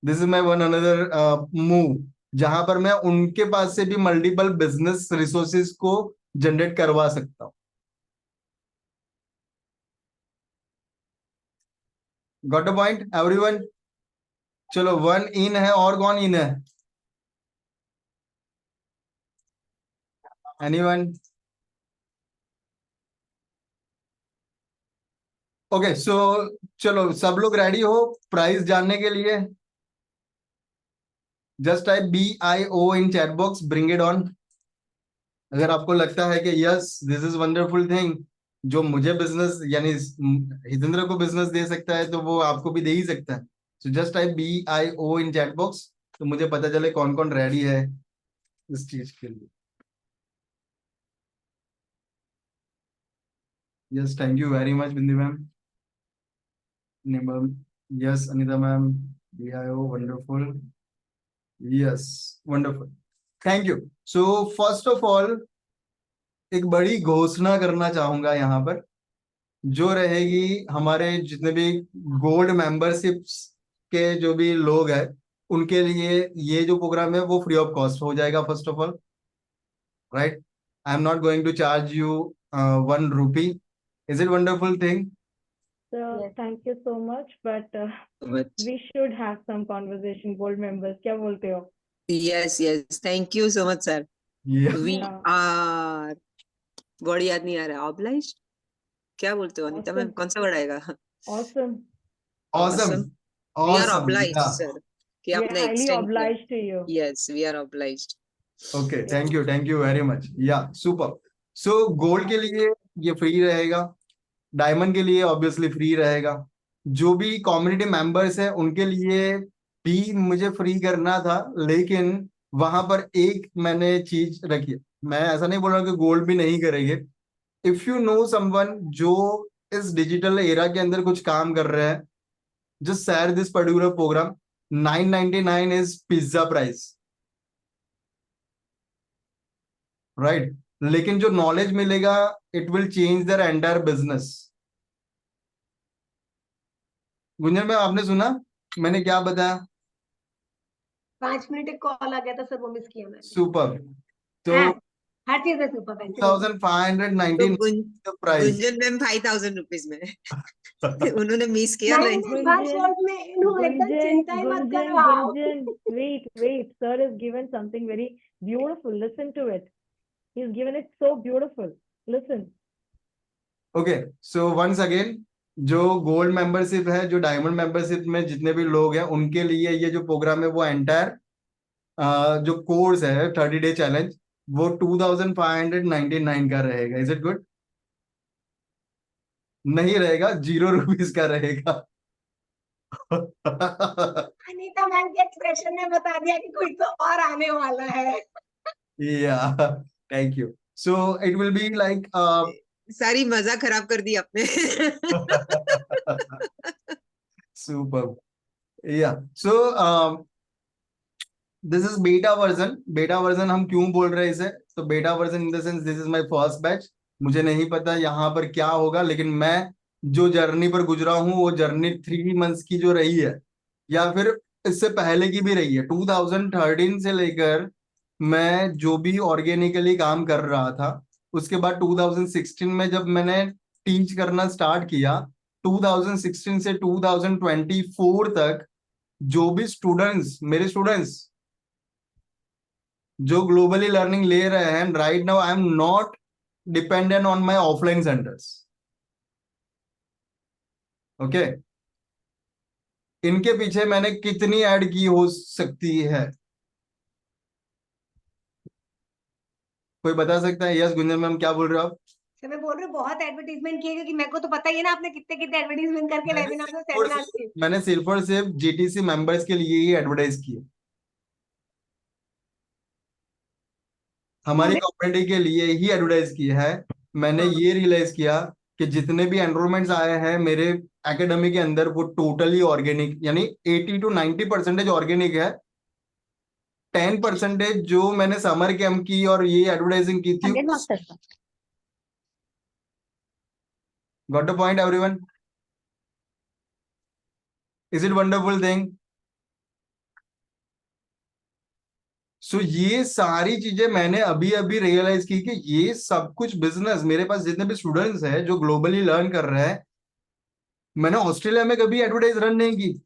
This is my one another move, जहां पर मैं उनके पास से भी मल्टीपल बिजनेस रिसोर्सेज को जनरेट करवा सकता हूं। Got a point everyone? चलो, वन इन है और कौन इन है? एनीवन? ओके, सो चलो सब लोग रेडी हो प्राइस जानने के लिए? Just type BIO in chat box, bring it on. अगर आपको लगता है कि yes this is wonderful thing, जो मुझे बिजनेस यानी हितेंद्र को बिजनेस दे सकता है, तो वो आपको भी दे ही सकता है। सो जस्ट टाइप BIO इन चैट बॉक्स, तो मुझे पता चले कौन कौन रेडी है इस चीज के लिए। Yes, thank you very much bindi ma'am, Nimal, yes Anita ma'am, BIO wonderful, yes wonderful, thank you. So first of all एक बड़ी घोषणा करना चाहूंगा यहाँ पर, जो रहेगी हमारे जितने भी गोल्ड मेंबरशिप्स के जो भी लोग हैं, उनके लिए ये जो प्रोग्राम है वो फ्री ऑफ कॉस्ट हो जाएगा। First of all, right, I am not going to charge you 1 rupee। Is it wonderful thing? So Yes. thank you so much, but But we should have some conversation, board members. क्या बोलते हो? yes, yes. Thank you so much, sir. We Yeah. are. Word याद नहीं आ रहा, obliged? क्या बोलते हो अनिता मैम, Awesome. कौन सा वर्ड आएगा? Awesome. Awesome, Awesome. We are awesome, obliged, sir. कि We are आपने highly extend किया. obliged to you. Yes, we are obliged. Okay, thank you very much, या सुपर। सो गोल्ड के लिए ये फ्री रहेगा, डायमंड के लिए ऑब्वियसली फ्री रहेगा, जो भी कम्युनिटी मेंबर्स हैं उनके लिए भी मुझे फ्री करना था, लेकिन वहां पर एक मैंने चीज रखी है। मैं ऐसा नहीं बोल रहा कि गोल्ड भी नहीं करेंगे। इफ यू नो समवन जो इस डिजिटल एरा के अंदर कुछ काम कर रहे हैं, just share this particular programme. 999 is pizza price, right, लेकिन जो नॉलेज मिलेगा it will change their entire business. Gunjan में आपने सुना मैंने क्या बताया? 5 मिनट एक कॉल आ गया था सर, वो मिस किया मैंने। सुपर। तो हाँ, हर चीज में सुपर है। 2599 तो प्राइस। गुंजन मैम 5000 रुपीज में उन्होंने मिस किया नहीं नहीं। नहीं, बात शॉर्ट में एकदम चिंता ही मत करो आप। Wait. Sir has given something very beautiful. Listen to it. He's given it so beautiful. Listen. Okay, so once again, जो गोल्ड मेंबरशिप है, जो डायमंड मेंबरशिप में जितने भी लोग हैं, उनके लिए ये जो प्रोग्राम है वो एंटायर जो कोर्स है 30 डे चैलेंज, वो 2599 का रहेगा। Is it good? नहीं रहेगा, 0 रुपीज का रहेगा। अनीता मैम के एक्सप्रेशन ने बता दिया कि कोई तो और आने वाला है। Yeah, thank you. So it will be like सारी मजा खराब कर दी आपने। superb. Yeah. So this is beta version. Beta version हम क्यों बोल रहे हैं इसे? तो beta version in the sense this is my first batch. मुझे नहीं पता यहाँ पर क्या होगा, लेकिन मैं जो जर्नी पर गुजरा हूँ वो जर्नी 3 मंथ्स की जो रही है, या फिर इससे पहले की भी रही है, 2013 से लेकर मैं जो भी ऑर्गेनिकली काम कर रहा था, उसके बाद 2016 में जब मैंने टीच करना स्टार्ट किया, 2016 से 2024 तक जो भी स्टूडेंट्स, मेरे स्टूडेंट्स जो ग्लोबली लर्निंग ले रहे हैं, right now I am not dependent on my offline centres. Okay, इनके पीछे मैंने कितनी ऐड की हो सकती है, कोई बता सकता है? यस गुंजन मैम, क्या बोल रहे हो आप? तो मैं बोल रही हूँ बहुत एडवर्टीजमेंट किए, क्योंकि मेरे को तो पता ही है ना आपने कितने कितने एडवर्टीजमेंट करके वेबिनार में सेमिनार किए। मैंने सिर्फ और सिर्फ जीटीसी मेंबर्स के लिए ही एडवर्टाइज किए, हमारी कम्युनिटी के लिए ही एडवर्टाइज किया है। मैंने ये रियलाइज किया कि जितने भी एनरोलमेंट्स आए हैं मेरे एकेडमी के अंदर, वो टोटली ऑर्गेनिक, यानी 80 to 90% ऑर्गेनिक है। 10% जो मैंने समर कैंप की और ये एडवर्टाइजिंग की थी। 100 मास्टर्स का। Got the point everyone? Is it wonderful thing? So ये सारी चीजें मैंने अभी अभी रियलाइज की कि ये सब कुछ बिजनेस, मेरे पास जितने भी स्टूडेंट्स हैं जो ग्लोबली लर्न कर रहे हैं, मैंने ऑस्ट्रेलिया में कभी एडवर्टाइज रन नहीं की,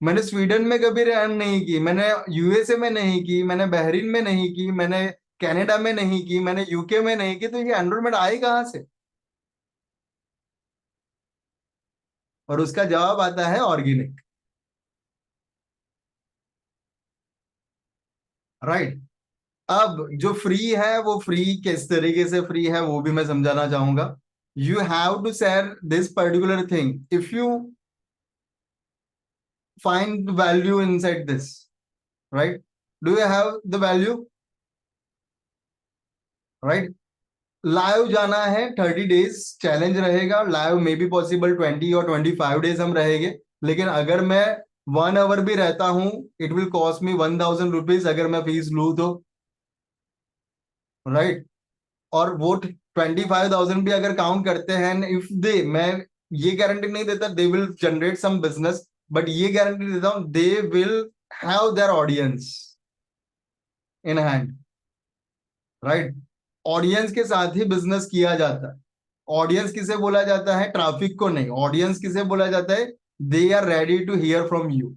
मैंने स्वीडन में कभी रन नहीं की, मैंने यूएसए में नहीं की, मैंने बहरीन में नहीं की, मैंने कनाडा में नहीं की, मैंने यूके में नहीं की। तो ये एनरोलमेंट आई कहां से? और उसका जवाब आता है ऑर्गेनिक, राइट? अब जो फ्री है वो फ्री किस तरीके से फ्री है वो भी मैं समझाना चाहूंगा। You have to share this particular thing if you find value inside this, right? Do you have the value, right? Live जाना है, 30 डेज चैलेंज रहेगा, लाइव मे बी पॉसिबल 20 और 25 डेज हम रहेंगे, लेकिन अगर मैं 1 आवर भी रहता हूं, it will cost me 1000 rupees अगर मैं फीस लू तो, राइट? और वो 25,000 भी अगर काउंट करते हैं, इफ दे, मैं ये गारंटी नहीं देता they will generate some business, but ये गारंटी देता हूं they will have their audience in hand, right? Audience के साथ ही बिजनेस किया जाता है। ऑडियंस किसे बोला जाता है? ट्रैफिक को नहीं। ऑडियंस किसे बोला जाता है? They are ready to hear from you.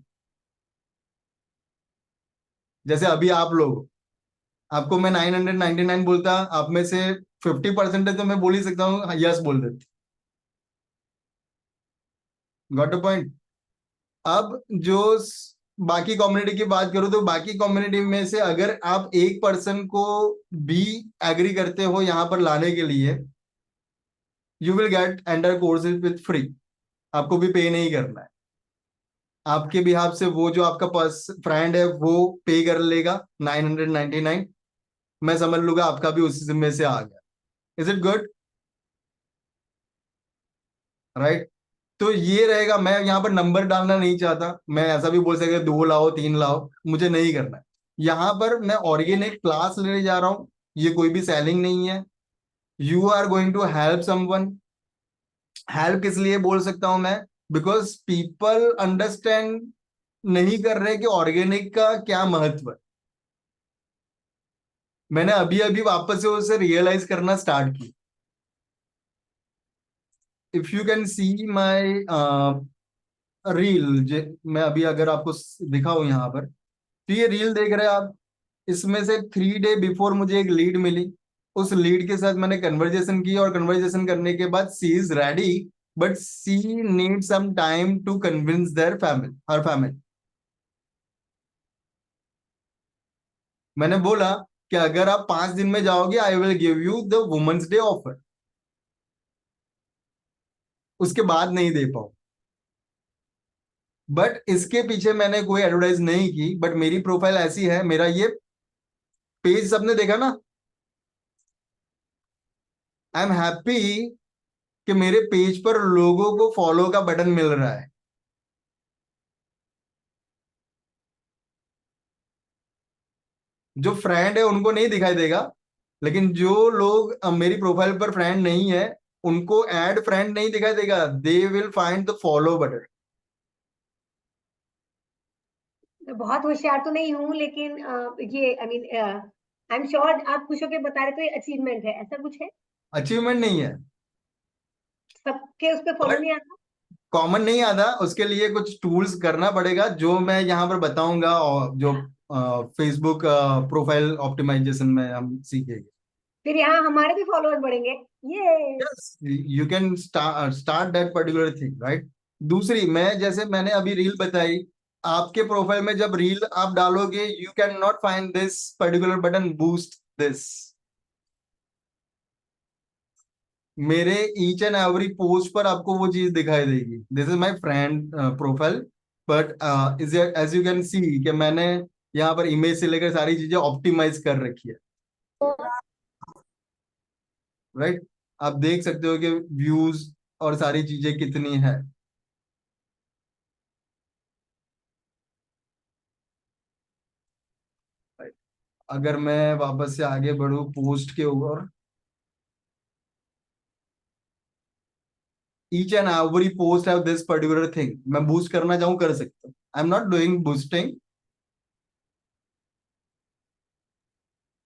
जैसे अभी आप लोग, आपको मैं 999 बोलता, आप में से 50% है तो मैं बोल ही सकता हूँ यस बोल देते। Got a point? अब जो बाकी कम्युनिटी की बात करूं, तो बाकी कम्युनिटी में से अगर आप एक पर्सन को भी एग्री करते हो यहां पर लाने के लिए, you will gate enter courses with free, आपको भी पे नहीं करना है। आपके बिहाफ से वो जो आपका फ्रेंड है वो पे कर लेगा 999, मैं समझ लूंगा आपका भी उसी जिम्मे से आ गया। Is it good? राइट? तो ये रहेगा। मैं यहाँ पर नंबर डालना नहीं चाहता, मैं ऐसा भी बोल सकता 2 लाओ 3 लाओ, मुझे नहीं करना है। यहाँ पर मैं ऑर्गेनिक क्लास लेने जा रहा हूं, ये कोई भी सेलिंग नहीं है। You are going to help someone. Help किस लिए बोल सकता हूं मैं? बिकॉज पीपल अंडरस्टैंड नहीं कर रहे कि ऑर्गेनिक का क्या महत्व है। मैंने अभी अभी वापस से उसे रियलाइज करना स्टार्ट किया। If you can C my reel, मैं अभी अगर आपको दिखाऊं यहाँ पर, तो ये रील देख रहे हैं आप, इसमें से 3 डे बिफोर मुझे एक लीड मिली। उस लीड के साथ मैंने कन्वर्जेशन की, और कन्वर्जेशन करने के बाद she is ready, but she need some time to convince their family, her family. मैंने बोला कि अगर आप 5 दिन में जाओगे, I will give you the women's day offer, उसके बाद नहीं दे पाऊं। बट इसके पीछे मैंने कोई एडवर्टाइज नहीं की, बट मेरी प्रोफाइल ऐसी है, मेरा ये पेज सबने देखा ना, आई एम हैप्पी कि मेरे पेज पर लोगों को फॉलो का बटन मिल रहा है। जो फ्रेंड है उनको नहीं दिखाई देगा, लेकिन जो लोग मेरी प्रोफाइल पर फ्रेंड नहीं है उनको ऐड फ्रेंड नहीं दिखाई देगा, they will find the follow button. मैं बहुत होशियार तो नहीं हूँ, लेकिन ये I mean I am sure आप खुश होकर बता रहे, तो ये अचीवमेंट है, ऐसा कुछ है? अचीवमेंट नहीं है, सबके उस पर फॉलो बट नहीं आता? कॉमन नहीं आता, उसके लिए कुछ टूल्स करना पड़ेगा जो मैं यहाँ पर बताऊंगा, और जो फेसबुक प्रोफाइल ऑप्टिमाइजेशन में हम सीखेंगे। फिर यहाँ हमारे भी फॉलोअर्स बढ़ेंगे। ये yes, you can start that particular thing, right. दूसरी, मैं जैसे मैंने अभी रील बताई, आपके प्रोफाइल में जब रील आप डालोगे you can not find this particular button boost this. मेरे ईच एंड एवरी पोस्ट पर आपको वो चीज दिखाई देगी, this is my friend profile, but is as you can see कि मैंने यहाँ पर इमेज से लेकर सारी चीजें ऑप्टिमाइज कर रखी है, राइट। आप देख सकते हो कि व्यूज और सारी चीजें कितनी है। अगर मैं वापस से आगे बढ़ू पोस्ट के ऊपर, each and every post have this particular thing, मैं बूस्ट करना चाहूँ कर सकता हूँ, I am not doing boosting.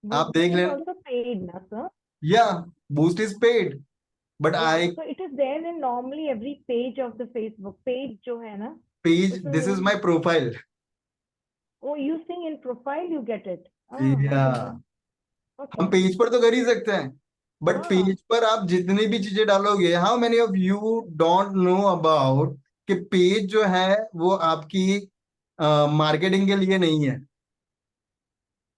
आप देख Boosting is लेना, also paid, na, sir? या boost is paid, but Yeah, I so it is there in normally every page of the Facebook page जो है ना, पेज, दिस इज उसमें my profile. oh you think in profile you get it? या Okay, हम पेज पर तो कर ही सकते हैं, बट हाँ, पेज पर आप जितनी भी चीजें डालोगे, how many of you don't know about कि पेज जो है वो आपकी मार्केटिंग के लिए नहीं है।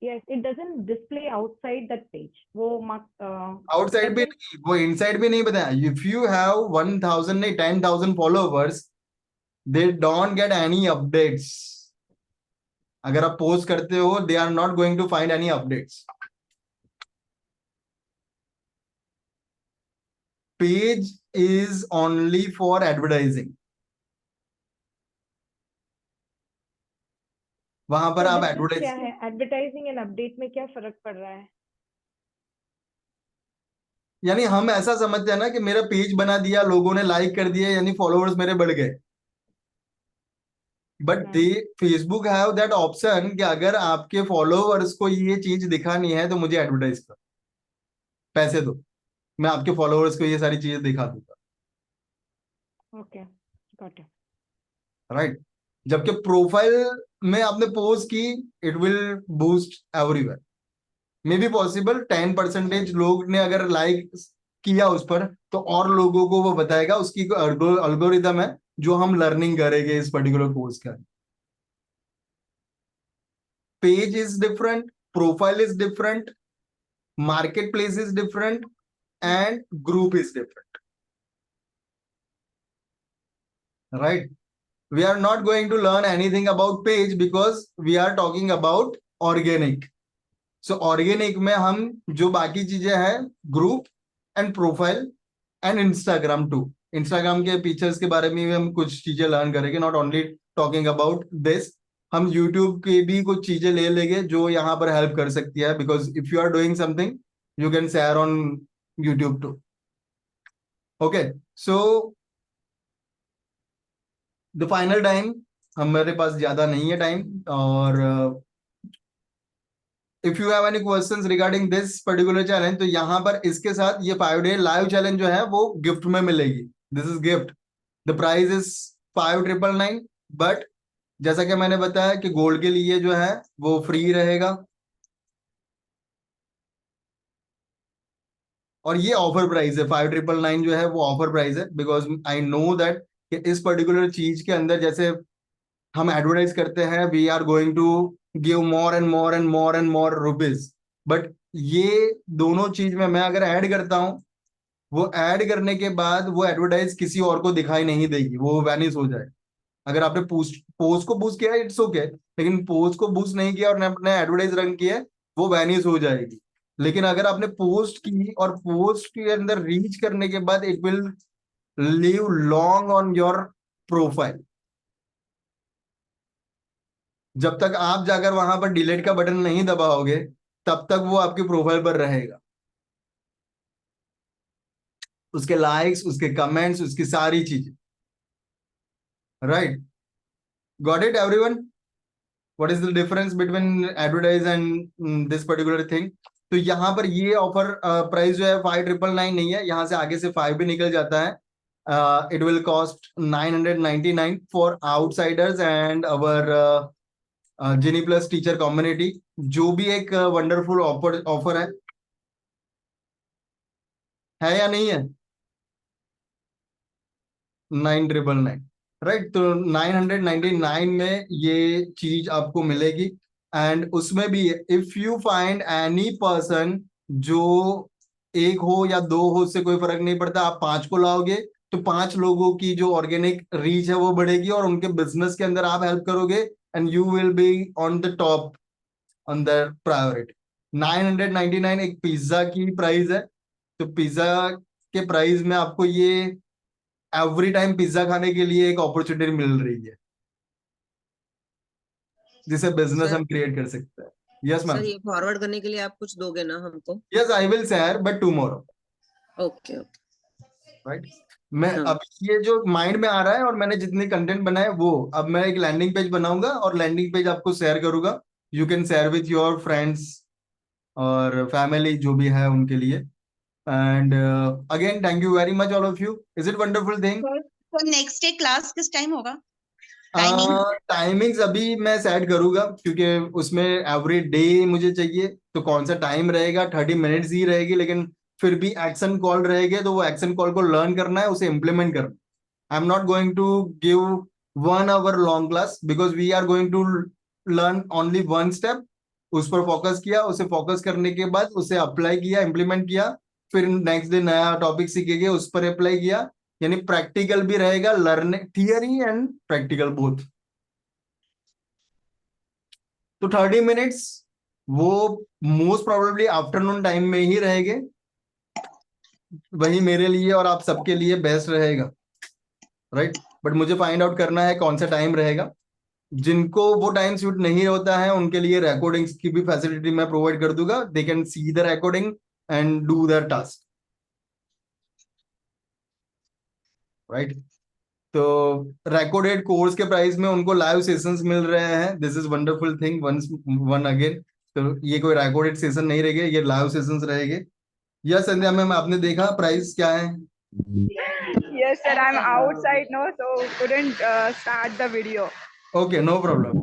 yes, it doesn't display outside that page. वो आउटसाइड भी doesn't, नहीं, वो इनसाइड भी नहीं बताया। इफ यू हैव 1000 नहीं 10,000 followers, they don't get any updates. अगर आप पोस्ट करते हो they are not going to find any updates. Page is only for advertising, वहां पर तो आप डिफरेंस क्या एडवर्टाइज, है एडवर्टाइजिंग एंड अपडेट में, क्या फर्क पड़ रहा है? यानी हम ऐसा समझते हैं ना कि मेरा पेज बना दिया, लोगों ने लाइक कर दिया, यानी फॉलोअर्स मेरे बढ़ गए। But they, Facebook have that option कि अगर आपके फॉलोअर्स को ये चीज दिखानी है तो मुझे एडवर्टाइज करो, पैसे दो, मैं आपके फॉलोअर्स को ये सारी चीजें दिखा दूंगा, ओके, गॉट इट। राइट। जबकि प्रोफाइल में आपने पोस्ट की, it will boost everywhere. May be possible 10% लोग ने अगर लाइक किया उस पर, तो और लोगों को वो बताएगा, उसकी अल्गोरिदम है जो हम लर्निंग करेंगे इस पर्टिकुलर कोर्स का। Page is different, profile is different, market place is different, and group is different, right. We are not going to learn anything about page because we are talking about organic. So organic में हम जो बाकी चीजें हैं, group and profile and Instagram too, Instagram के फीचर्स के बारे में भी हम कुछ चीजें लर्न करेंगे, not only talking about this. हम यूट्यूब के भी कुछ चीजें ले लेंगे जो यहाँ पर हेल्प कर सकती है, because if you are doing something you can share on YouTube too. Okay, so the final time, हमारे पास ज्यादा नहीं है टाइम, और if you have any questions regarding this particular challenge, तो यहाँ पर इसके साथ ये 5 डे लाइव चैलेंज जो है वो गिफ्ट में मिलेगी। This is gift, the price is 5,999, but जैसा कि मैंने बताया कि गोल्ड के लिए जो है वो फ्री रहेगा, और ये ऑफर प्राइस है 5,999 जो है वो ऑफर प्राइस है, बिकॉज आई नो दैट कि इस पर्टिकुलर चीज के अंदर जैसे हम एडवर्टाइज करते हैं, we are going to give more and more and more and more rupees, but ये दोनों चीज में मैं अगर ऐड करता हूं, वो ऐड करने के बाद वो एडवर्टाइज किसी और को दिखाई नहीं देगी, वो वैनिश हो जाए। अगर आपने पोस्ट को बूस्ट किया इट्स ओके, लेकिन पोस्ट को बूस्ट नहीं किया और अपने एडवर्टाइज रन किया है, वो वैनिश हो जाएगी। लेकिन अगर आपने पोस्ट की और पोस्ट के अंदर रीच करने के बाद it will live long on your profile. जब तक आप जाकर वहां पर डिलीट का बटन नहीं दबाओगे तब तक वो आपकी प्रोफाइल पर रहेगा। उसके लाइक्स, उसके कमेंट्स, उसकी सारी चीजें। Right, got it everyone? What is the difference between advertise and this particular thing? तो यहाँ पर ये ऑफर प्राइस जो है 5999 नहीं है, यहाँ से आगे से 5 भी निकल जाता है। It will cost 999 for outsiders and our Genie plus teacher community, जो भी एक वंडरफुल ऑफर है या नहीं है? 999, राइट। तो 999 में ये चीज आपको मिलेगी। एंड उसमें भी if you find any person, जो एक हो या दो हो, उससे कोई फर्क नहीं पड़ता, आप 5 को लाओगे तो 5 लोगों की जो ऑर्गेनिक रीच है वो बढ़ेगी और उनके बिजनेस के अंदर आप हेल्प करोगे and you will be on the top, on the priority. 999 एक पिज्जा की प्राइस है। तो पिज्जा के प्राइस में आपको ये एवरी टाइम पिज्जा खाने के लिए एक अपॉर्चुनिटी मिल रही है, जिसे बिजनेस सर हम क्रिएट कर सकते हैं। Yes ma'am. सर ये फॉरवर्ड करने के लिए आप कुछ दोगे ना हमको? Yes, I will share but tomorrow. Okay okay. Right, मैं हाँ। अब ये जो माइंड में आ रहा है और मैंने जितने कंटेंट बनाए वो अब मैं एक लैंडिंग पेज बनाऊंगा और लैंडिंग पेज आपको शेयर करूंगा। You can share with your friends और फैमिली जो भी है उनके लिए। And again thank you very much all of you. Is it wonderful thing? तो नेक्स्ट डे क्लास किस टाइम होगा? टाइमिंग? टाइमिंग्स अभी मैं सेट करूंगा क्योंकि उसमें एवरी डे मुझे चाहिए। तो कौन सा टाइम रहेगा? 30 मिनट्स ही रहेगी, लेकिन फिर भी एक्शन कॉल रहेंगे, तो वो एक्शन कॉल को लर्न करना है, उसे इम्प्लीमेंट करना। I am not going to give 1 hour long class because we are going to learn only 1 step. उस पर फोकस किया, उसे फोकस करने के बाद उसे अप्लाई किया, इम्प्लीमेंट किया, फिर नेक्स्ट डे नया टॉपिक सीखेंगे, उस पर अप्लाई किया। यानी प्रैक्टिकल भी रहेगा, learning theory and practical both. तो 30 मिनट्स वो मोस्ट प्रोबेबली आफ्टरनून टाइम में ही रहेंगे। वही मेरे लिए और आप सबके लिए बेस्ट रहेगा, राइट। बट मुझे फाइंड आउट करना है कौन सा टाइम रहेगा। जिनको वो टाइम सूट नहीं होता है उनके लिए रिकॉर्डिंग्स की भी फैसिलिटी मैं प्रोवाइड कर दूंगा। They can see the recording and do their task, right. तो रिकॉर्डेड कोर्स के प्राइस में उनको लाइव सेशंस मिल रहे हैं। This is wonderful thing once one again. तो ये कोई रिकॉर्डेड सेशन नहीं रहेंगे, ये लाइव सेशंस रहेंगे। यस संध्या मैम, आपने देखा प्राइस क्या है? Yes, sir. I'm outside now, so couldn't start the video. Okay, no problem.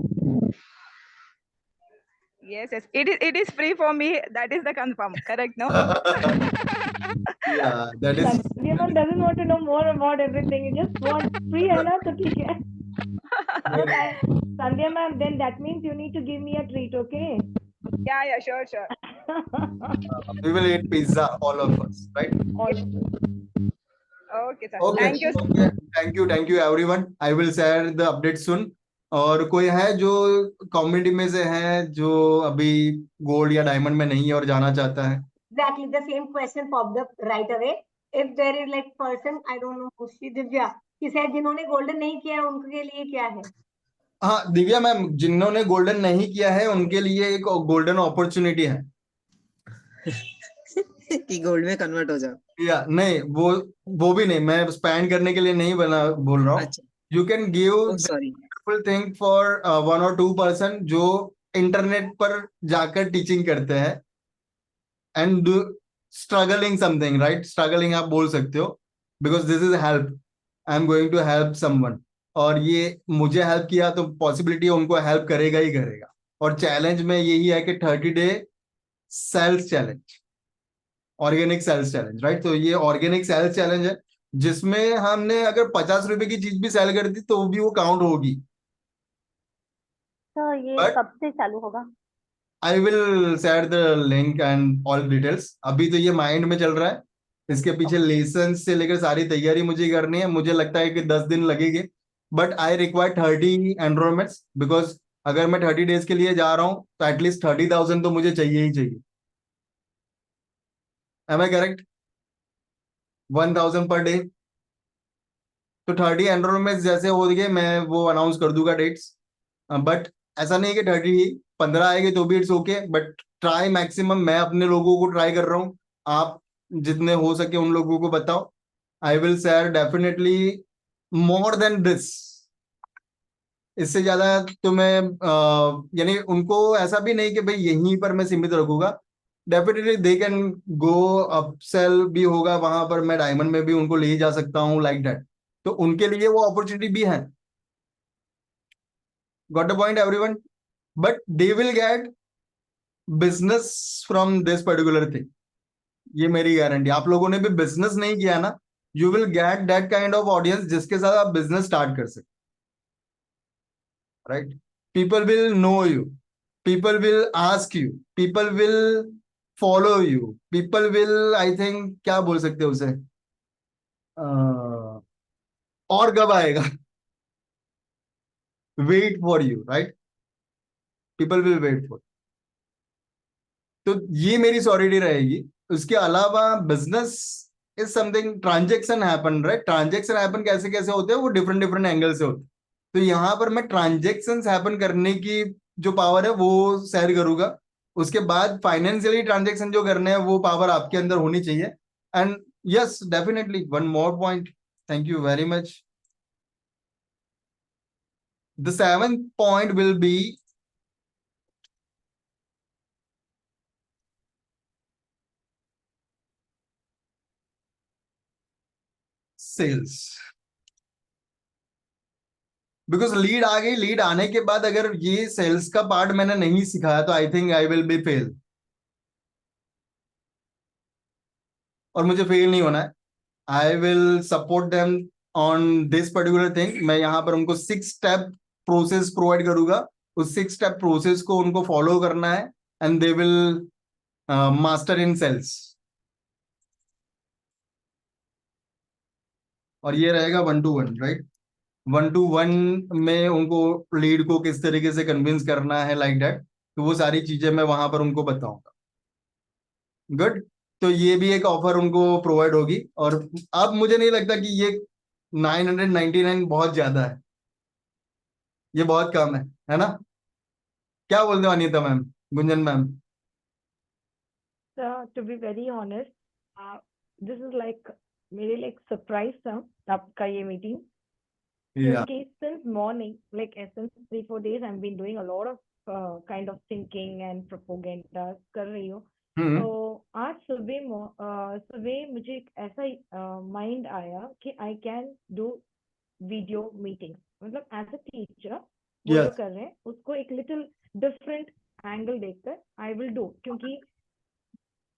Yes, yes. It is free for me. That is the confirm. Correct, no? या that is Sandhya ma'am doesn't want to know more about everything. You just want free है ना तो ठीक है. But Sandhya ma'am, then that means you need to give me a treat, okay? Yeah, yeah, sure, sure. we will eat pizza all of us, right? Okay, sir. Okay, Thank you. okay, thank you everyone. I will share the update soon. और कोई है जो कम्युनिटी में से है जो अभी गोल्ड या डायमंड में नहीं है और जाना चाहता है? Exactly the same question popped up right away. If there is like person, I don't know who she Divya, he said जिन्होंने golden नहीं किया उनके लिए क्या है? हाँ दिव्या मैम, जिन्होंने गोल्डन नहीं किया है उनके लिए एक गोल्डन अपॉर्चुनिटी है कि गोल्ड में कन्वर्ट हो जाओ। या नहीं, वो भी नहीं, मैं स्पेंड करने के लिए नहीं बना बोल रहा हूँ। अच्छा, you can give sorry. Thing for 1 or 2 person जो इंटरनेट पर जाकर टीचिंग करते हैं and struggling something, right. Struggling आप बोल सकते हो because this is help. I am going to help someone, और ये मुझे हेल्प किया तो पॉसिबिलिटी उनको हेल्प करेगा ही करेगा। और चैलेंज में यही है कि 30 day sales challenge, organic sales challenge, right. तो ये ऑर्गेनिक सेल्स चैलेंज है जिसमें हमने अगर 50 रुपए की चीज भी सेल कर दी तो भी वो काउंट होगी। तो ये But- कब से चालू होगा? I will share the link and all details. अभी तो ये माइंड में चल रहा है, इसके पीछे लेसन से लेकर सारी तैयारी मुझे करनी है। मुझे लगता है कि 10 दिन लगेंगे but I require 30 enrolments, because अगर मैं 30 डेज के लिए जा रहा हूं तो एटलीस्ट 30,000 तो मुझे चाहिए ही चाहिए। एम आई करेक्ट? 1,000 per day. तो 30 एनरोलमेंट्स जैसे हो गए मैं वो अनाउंस कर दूंगा डेट्स। बट ऐसा नहीं कि 15 आएगी तो भी it's okay, but try maximum, मैं अपने लोगों को ट्राई कर रहा हूँ, आप जितने हो सके उन लोगों को बताओ। I will share definitely more than this. इससे ज्यादा तो मैं यानी उनको ऐसा भी नहीं कि भाई यहीं पर मैं सीमित रखूंगा। Definitely they can go, upsell भी होगा वहां पर, मैं डायमंड में भी उनको ले जा सकता हूँ लाइक दैट। तो उनके लिए वो अपॉर्चुनिटी भी है। Got the point everyone? But they will gate business from this particular thing. ये मेरी गारंटी। आप लोगों ने भी बिजनेस नहीं किया ना, you will get that kind of audience जिसके साथ आप बिजनेस स्टार्ट कर सकते, right? People will know you, people will ask you, people will follow you, people will, I think क्या बोल सकते हो उसे, और कब आएगा, wait for you, right? People will wait for. तो ये मेरी सॉलिडी रहेगी। उसके अलावा business is something, transaction happen, right? Transaction happen कैसे कैसे होते हैं, वो डिफरेंट डिफरेंट एंगल से होते हैं। तो यहां पर मैं ट्रांजेक्शन हैपन करने की जो पावर है वो शेयर करूंगा। उसके बाद फाइनेंशियली ट्रांजेक्शन जो करने हैं वो पावर आपके अंदर होनी चाहिए। And yes, definitely one more point, thank you very much. The seventh point will be sales. Because lead आ गई, लीड आने के बाद अगर ये सेल्स का पार्ट मैंने नहीं सिखाया तो I think I will be fail. और मुझे फेल नहीं होना है। I will support them on this particular thing. मैं यहाँ पर उनको 6 स्टेप प्रोसेस प्रोवाइड करूंगा। उस 6 स्टेप प्रोसेस को उनको फॉलो करना है and they will master in sales. और ये रहेगा 1 to 1, राइट? 1 to 1 में उनको लीड को किस तरीके से कन्विंस करना है लाइक दैट, तो वो सारी चीजें मैं वहां पर उनको बताऊंगा। गुड। तो ये भी एक ऑफर उनको प्रोवाइड होगी। और अब मुझे नहीं लगता कि ये 999 बहुत ज्यादा है, ये बहुत कम है ना? क्या बोलते हो Anita ma'am, Gunjan ma'am? So, to be very honest, this is like मेरे लिए एक सरप्राइज था आपका ये मीटिंग, या क्योंकि since morning, like since 3-4 days, I've bन doing a lot of kind of thinking and propaganda कर रही हूँ। तो आज सुबह मुझे एक ऐसा माइंड आया कि I can do video meeting, मतलब एज अ टीचर वो जो यस, कर रहे हैं उसको एक लिटिल डिफरेंट एंगल देखकर आई विल डू, क्योंकि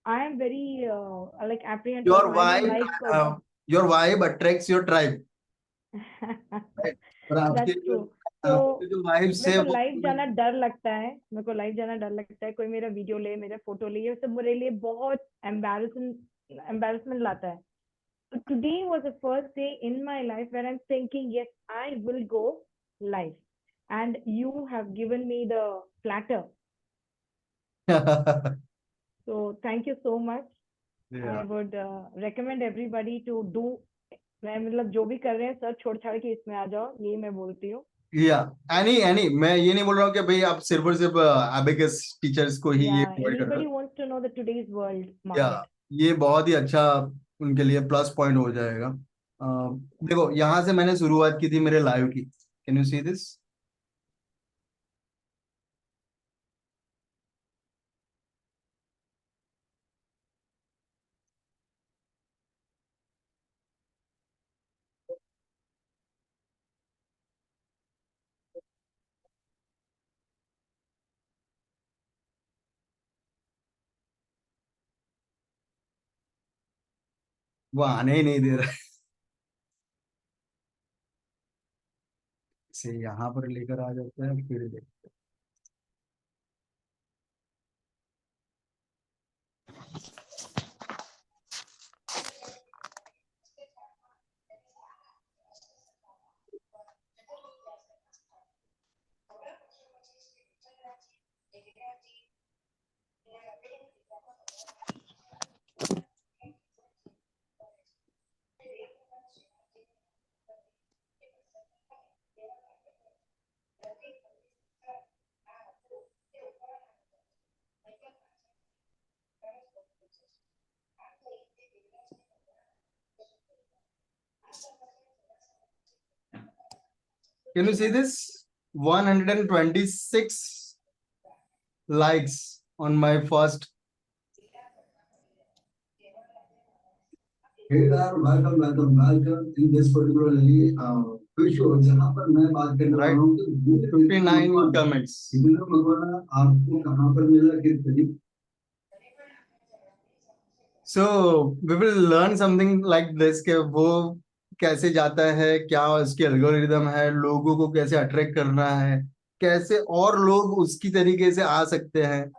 I am very like apprehensive your of my vibe, life your vibe attracts your tribe, right? और आपके दैट्स ट्रू। तो आपके जो वाइब्स मेरे है को वो, लाइव जाना डर लगता है, मेरे को लाइव जाना डर लगता है, कोई मेरा वीडियो ले, मेरा फोटो ले, ये सब मेरे लिए बहुत एम्बेरसमेंट लाता है। So today was the first day in my life where I'm thinking, yes, I will go live. And you have given me the platter. So thank you so much. I would recommend everybody to do, मैं मतलब जो भी कर रहे हैं सब छोड़ छाड़ के इसमें आ जाओ, ये मैं बोलती हूँ। या एनी मैं ये नहीं बोल रहा हूँ कि भाई आप सिर्फ और सिर्फ एबेकस टीचर्स को ही ये Yeah, प्रोवाइड कर रहे anybody हो। wants to know the today's world या market. ये बहुत ही अच्छा उनके लिए प्लस पॉइंट हो जाएगा। देखो यहाँ से मैंने शुरुआत की थी मेरे लाइव की, कैन यू सी दिस? वो आने ही नहीं दे रहा है। इसे यहाँ पर लेकर आ जाते हैं फिर देखते Can you see this? 126 likes on my first. Welcome in this particularly show जहाँ पर मैं बात करने वाला हूँ कि 59 comments. आपको कहाँ पर मिला किस? So we will learn something like this कि वो कैसे जाता है, क्या उसकी एल्गोरिदम है, लोगों को कैसे अट्रैक्ट करना है, कैसे और लोग उसकी तरीके से आ सकते हैं.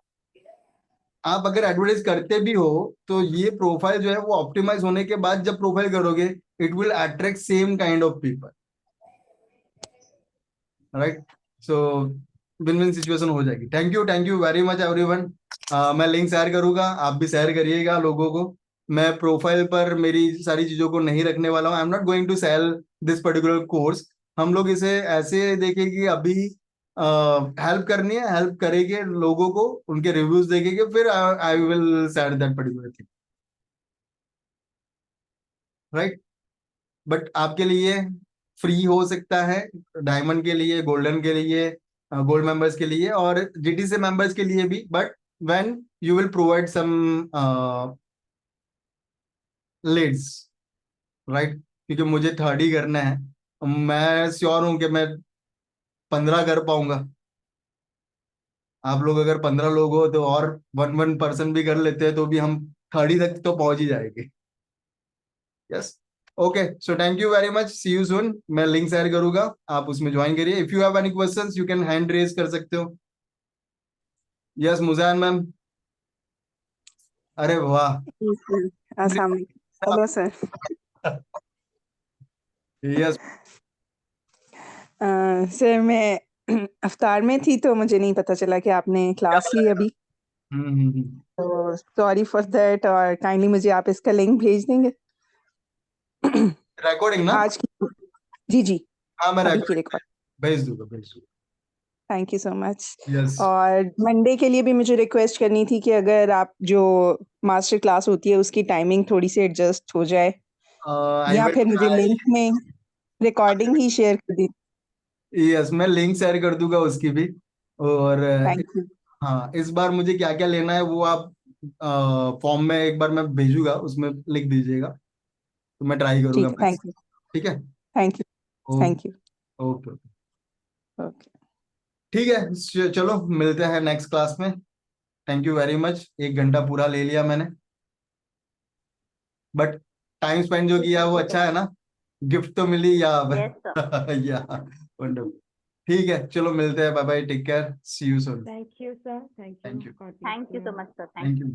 आप अगर एडवर्टाइज करते भी हो तो ये प्रोफाइल जो है वो ऑप्टिमाइज होने के बाद जब प्रोफाइल करोगे it will attract same kind of people, right. So win win situation हो जाएगी. Thank you very much everyone. मैं लिंक शेयर करूंगा, आप भी शेयर करिएगा लोगों को. मैं प्रोफाइल पर मेरी सारी चीजों को नहीं रखने वाला हूँ. I am not going to sell this particular course. हम लोग इसे ऐसे देखें कि अभी हेल्प करनी है, हेल्प करेंगे लोगों को, उनके रिव्यूज देखेंगे, फिर I will share that particular thing, right. But आपके लिए फ्री हो सकता है, डायमंड के लिए, गोल्डन के लिए, गोल्ड मेंबर्स के लिए और जीटीसी मेंबर्स के लिए भी. But when you will provide some leads, right. क्योंकि मुझे 30 करना है. मैं श्योर हूं कि मैं 15 कर पाऊंगा. आप लोग अगर 15 लोग हो तो और 1 भी कर लेते हैं तो भी हम 30 तक तो पहुंच ही जाएंगे. Yes. Okay, so thank you very much. See you soon. मैं लिंक शेयर करूंगा, आप उसमें ज्वाइन करिए. If you have any questions you can hand raise कर सकते हो. Yes Mujan ma'am. अरे वाह. Hello sir. यस सर मैं अफ्तार में थी तो मुझे नहीं पता चला कि आपने क्लास ली अभी, तो सॉरी फॉर दैट. और काइंडली मुझे आप इसका लिंक भेज देंगे रिकॉर्डिंग ना आज की? जी हाँ मैं अभी की रिकॉर्डिंग रिकॉर्ड. भेज दूंगा. Thank you so much. Yes. और मंडे के लिए भी मुझे रिक्वेस्ट करनी थी कि अगर आप जो मास्टर क्लास होती है उसकी टाइमिंग थोड़ी सी एडजस्ट हो जाए, या फिर मुझे लिंक में रिकॉर्डिंग ही शेयर कर दी. यस मैं लिंक शेयर कर दूंगा उसकी भी. और थैंक यू. हाँ, इस बार मुझे क्या क्या लेना है वो आप फॉर्म में एक बार मैं भेजूंगा, उसमें लिख दीजिएगा तो मैं ट्राई करूंगा. ठीक है. Thank you. ठीक है. Thank you. Thank you. Okay. Okay. ठीक है, चलो मिलते हैं नेक्स्ट क्लास में. Thank you very much. 1 घंटा पूरा ले लिया मैंने, बट टाइम स्पेंड जो किया वो अच्छा है ना. गिफ्ट तो मिली या या वंडरफुल. ठीक है, चलो मिलते हैं. Bye bye, take care, see you soon. Thank you, sir. Thank you. Thank you. God bless Thank you so much, sir. Thank you.